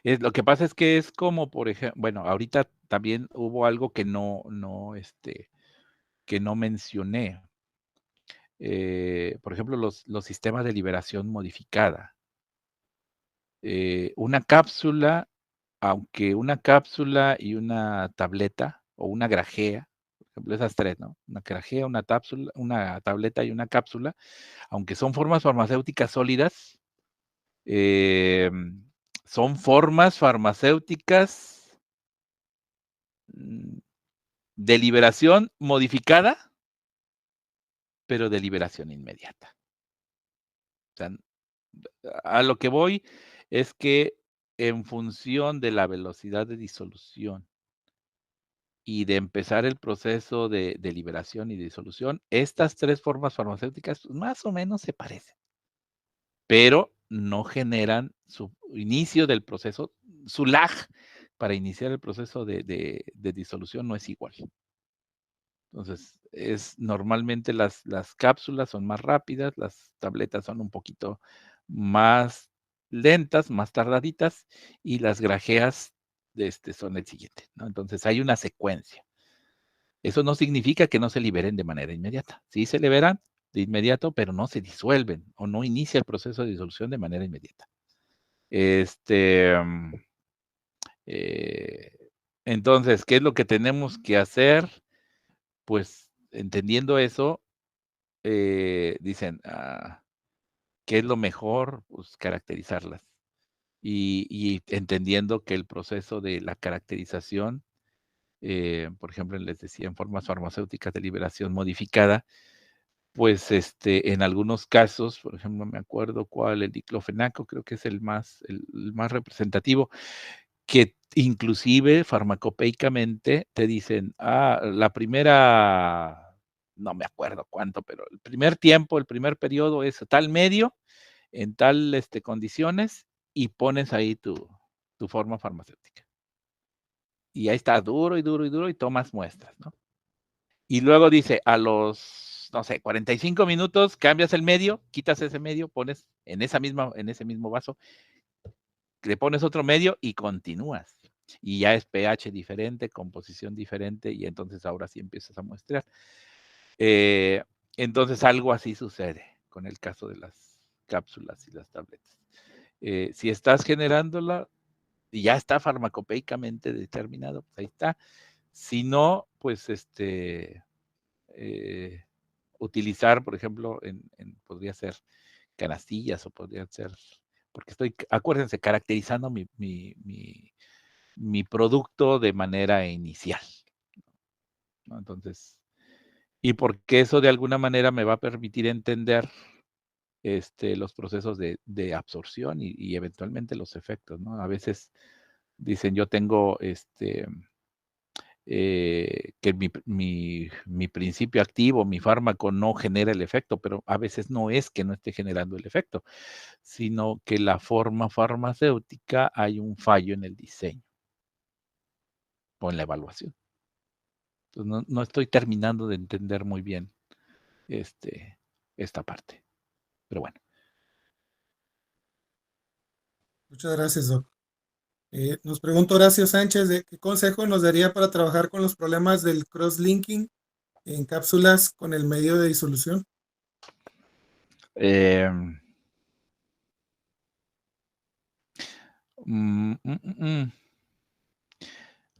Lo que pasa es que es como, por ejemplo, bueno, ahorita también hubo algo que no mencioné. Por ejemplo, los sistemas de liberación modificada. Una cápsula, aunque una cápsula y una tableta o una grajea, por ejemplo, esas tres, ¿no? Una grajea, una tableta y una cápsula, aunque son formas farmacéuticas sólidas, son formas farmacéuticas de liberación modificada, pero de liberación inmediata. O sea, a lo que voy es que en función de la velocidad de disolución y de empezar el proceso de liberación y disolución, estas tres formas farmacéuticas pues, más o menos se parecen, pero no generan su inicio del proceso, su lag para iniciar el proceso de disolución no es igual. Entonces, normalmente las cápsulas son más rápidas, las tabletas son un poquito más lentas, más tardaditas, y las grajeas son el siguiente, ¿no? Entonces, hay una secuencia. Eso no significa que no se liberen de manera inmediata. Sí se liberan de inmediato, pero no se disuelven o no inicia el proceso de disolución de manera inmediata. Entonces, ¿qué es lo que tenemos que hacer? Pues entendiendo eso, dicen, ¿qué es lo mejor? Pues caracterizarlas. Y entendiendo que el proceso de la caracterización, por ejemplo, les decía, en formas farmacéuticas de liberación modificada, pues en algunos casos, por ejemplo, me acuerdo cuál, el diclofenaco, creo que es el más representativo, que inclusive farmacopeicamente te dicen, la primera, no me acuerdo cuánto, pero el primer tiempo, el primer periodo es tal medio, en tal condiciones, y pones ahí tu forma farmacéutica. Y ahí está duro y duro y duro y tomas muestras, ¿no? Y luego dice, a los, no sé, 45 minutos, cambias el medio, quitas ese medio, pones en ese mismo vaso, le pones otro medio y continúas. Y ya es pH diferente, composición diferente, y entonces ahora sí empiezas a muestrear. Entonces algo así sucede con el caso de las cápsulas y las tabletas. Si estás generándola y ya está farmacopeicamente determinado, pues ahí está. Si no, pues utilizar, por ejemplo, podría ser canastillas o podría ser, porque estoy, acuérdense, caracterizando mi producto de manera inicial, ¿no? Entonces, y porque eso de alguna manera me va a permitir entender los procesos de absorción y eventualmente los efectos, ¿no? A veces dicen, yo tengo que mi principio activo, mi fármaco no genera el efecto, pero a veces no es que no esté generando el efecto, sino que la forma farmacéutica hay un fallo en el diseño o en la evaluación. Entonces, no estoy terminando de entender muy bien esta parte, pero bueno. Muchas gracias, Doc. Nos pregunta Horacio Sánchez de qué consejo nos daría para trabajar con los problemas del cross-linking en cápsulas con el medio de disolución. Eh,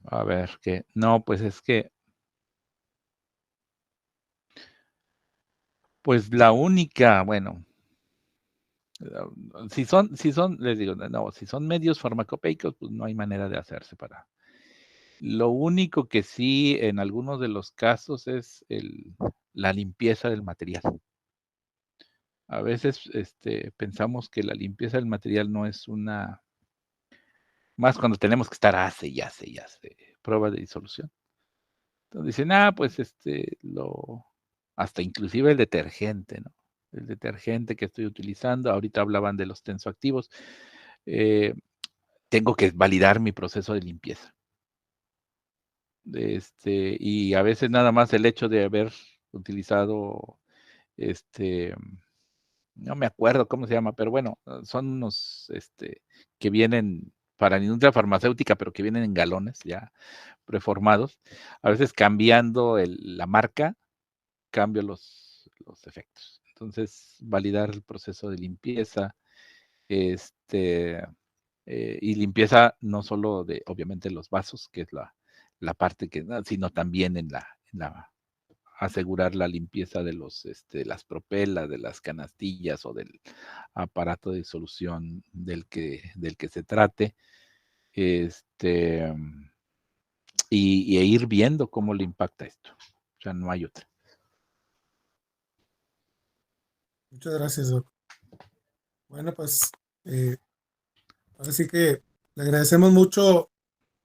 A ver, que no, pues es que, pues la única, bueno, si son, les digo, no, si son medios farmacopeicos, pues no hay manera de hacerse para. Lo único que sí, en algunos de los casos, es la limpieza del material. A veces pensamos que la limpieza del material no es una, más cuando tenemos que estar hace pruebas de disolución. Entonces dicen, pues hasta inclusive el detergente, ¿no? El detergente que estoy utilizando, ahorita hablaban de los tensoactivos, tengo que validar mi proceso de limpieza. Y a veces nada más el hecho de haber utilizado, no me acuerdo cómo se llama, pero bueno, son unos, que vienen para la industria farmacéutica, pero que vienen en galones ya preformados, a veces cambiando la marca, cambio los efectos. Entonces, validar el proceso de limpieza, y limpieza no solo de, obviamente, los vasos, que es la parte que, sino también en la asegurar la limpieza de las propelas, de las canastillas o del aparato de disolución del que se trate, y ir viendo cómo le impacta esto. O sea, no hay otra. Muchas gracias, Doc. Bueno, pues ahora sí que le agradecemos mucho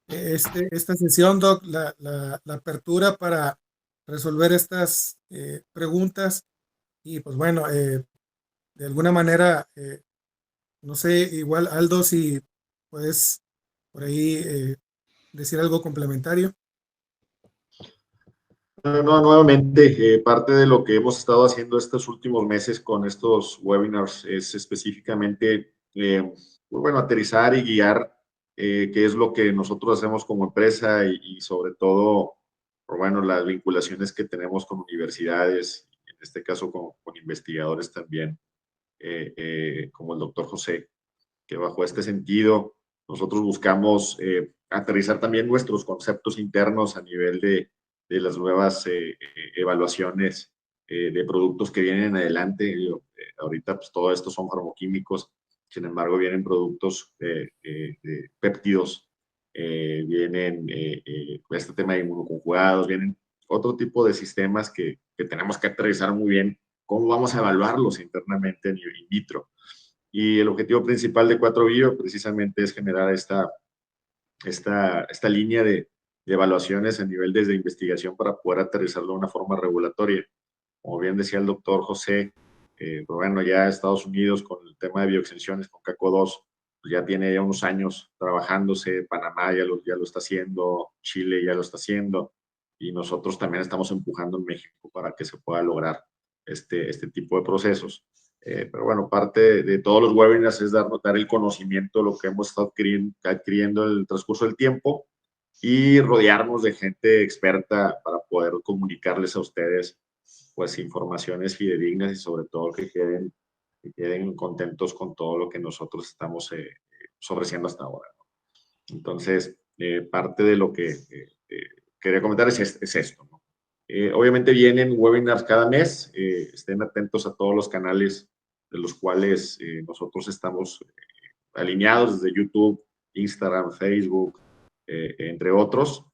esta sesión, Doc, la apertura para resolver estas preguntas. Y pues bueno, de alguna manera, no sé, igual Aldo, si puedes por ahí decir algo complementario. No, nuevamente, parte de lo que hemos estado haciendo estos últimos meses con estos webinars es específicamente, pues bueno, aterrizar y guiar qué es lo que nosotros hacemos como empresa y sobre todo, pues bueno, las vinculaciones que tenemos con universidades, en este caso con investigadores también, como el doctor José, que bajo este sentido nosotros buscamos aterrizar también nuestros conceptos internos a nivel de las nuevas evaluaciones de productos que vienen adelante. Ahorita pues todo esto son farmacoquímicos, sin embargo vienen productos péptidos, vienen este tema de inmunoconjugados, vienen otro tipo de sistemas que tenemos que aterrizar muy bien cómo vamos a evaluarlos internamente in vitro. Y el objetivo principal de 4Bio precisamente es generar esta línea de evaluaciones a nivel desde investigación para poder aterrizarlo de una forma regulatoria. Como bien decía el doctor José, bueno, ya Estados Unidos con el tema de bioexenciones, con CACO2, pues ya tiene ya unos años trabajándose, Panamá ya lo está haciendo, Chile ya lo está haciendo, y nosotros también estamos empujando en México para que se pueda lograr este tipo de procesos. Pero bueno, parte de todos los webinars es dar el conocimiento de lo que hemos estado adquiriendo en el transcurso del tiempo y rodearnos de gente experta para poder comunicarles a ustedes pues informaciones fidedignas y sobre todo que queden contentos con todo lo que nosotros estamos ofreciendo hasta ahora, ¿no? Entonces, parte de lo que quería comentar es esto, ¿no? Obviamente vienen webinars cada mes, estén atentos a todos los canales de los cuales nosotros estamos alineados desde YouTube, Instagram, Facebook, entre otros.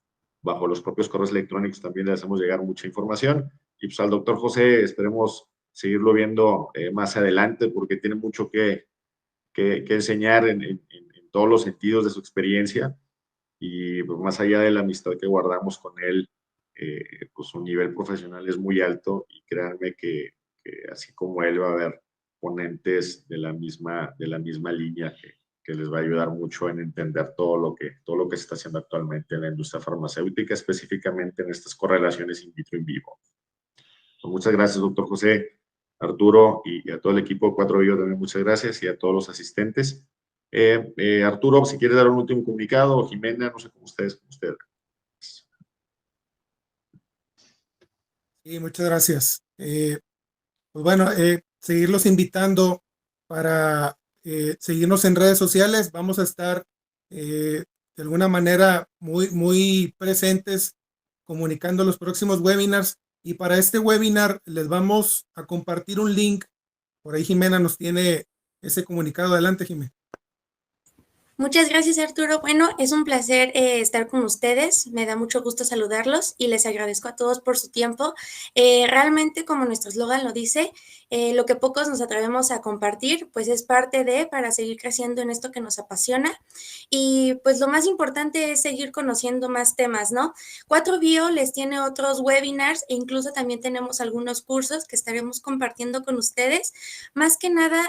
Bajo los propios correos electrónicos también le hacemos llegar mucha información. Y pues al doctor José esperemos seguirlo viendo más adelante porque tiene mucho que enseñar en todos los sentidos de su experiencia. Y pues, más allá de la amistad que guardamos con él, pues su nivel profesional es muy alto y créanme que así como él va a haber ponentes de la misma línea que les va a ayudar mucho en entender todo lo que se está haciendo actualmente en la industria farmacéutica, específicamente en estas correlaciones in vitro y in vivo. Pues muchas gracias, doctor José, Arturo y a todo el equipo de 4Bio también muchas gracias y a todos los asistentes. Arturo, si quieres dar un último comunicado, o Jimena, no sé cómo ustedes. Sí, muchas gracias. Pues bueno, seguirlos invitando para seguirnos en redes sociales. Vamos a estar de alguna manera muy presentes comunicando los próximos webinars. Y para este webinar les vamos a compartir un link. Por ahí Jimena nos tiene ese comunicado. Adelante, Jimena. Muchas gracias, Arturo. Bueno, es un placer estar con ustedes. Me da mucho gusto saludarlos y les agradezco a todos por su tiempo. Realmente, como nuestro eslogan lo dice, lo que pocos nos atrevemos a compartir, pues es parte de para seguir creciendo en esto que nos apasiona. Y pues lo más importante es seguir conociendo más temas, ¿no? 4Bio les tiene otros webinars e incluso también tenemos algunos cursos que estaremos compartiendo con ustedes. Más que nada,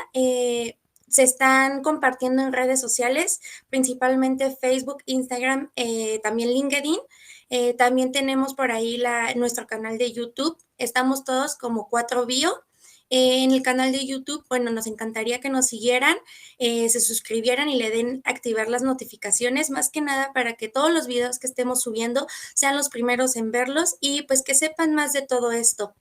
se están compartiendo en redes sociales, principalmente Facebook, Instagram, también LinkedIn. También tenemos por ahí nuestro canal de YouTube. Estamos todos como 4Bio. En el canal de YouTube, bueno, nos encantaría que nos siguieran, se suscribieran y le den activar las notificaciones, más que nada para que todos los videos que estemos subiendo sean los primeros en verlos y pues que sepan más de todo esto.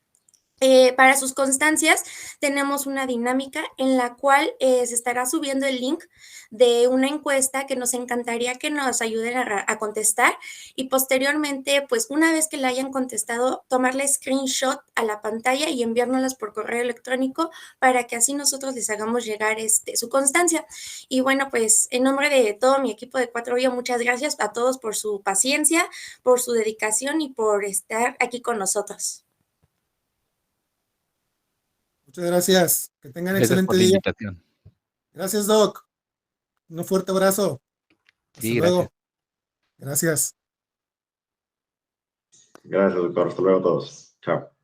Para sus constancias tenemos una dinámica en la cual se estará subiendo el link de una encuesta que nos encantaría que nos ayuden a contestar y posteriormente, pues una vez que la hayan contestado, tomarle screenshot a la pantalla y enviárnoslas por correo electrónico para que así nosotros les hagamos llegar su constancia. Y bueno, pues en nombre de todo mi equipo de 4Bio, muchas gracias a todos por su paciencia, por su dedicación y por estar aquí con nosotros. Muchas gracias. Que tengan Gracias excelente por la día. invitación. Gracias, Doc. Un fuerte abrazo. Hasta Sí, luego. gracias. Gracias. Gracias, doctor. Hasta luego a todos. Chao.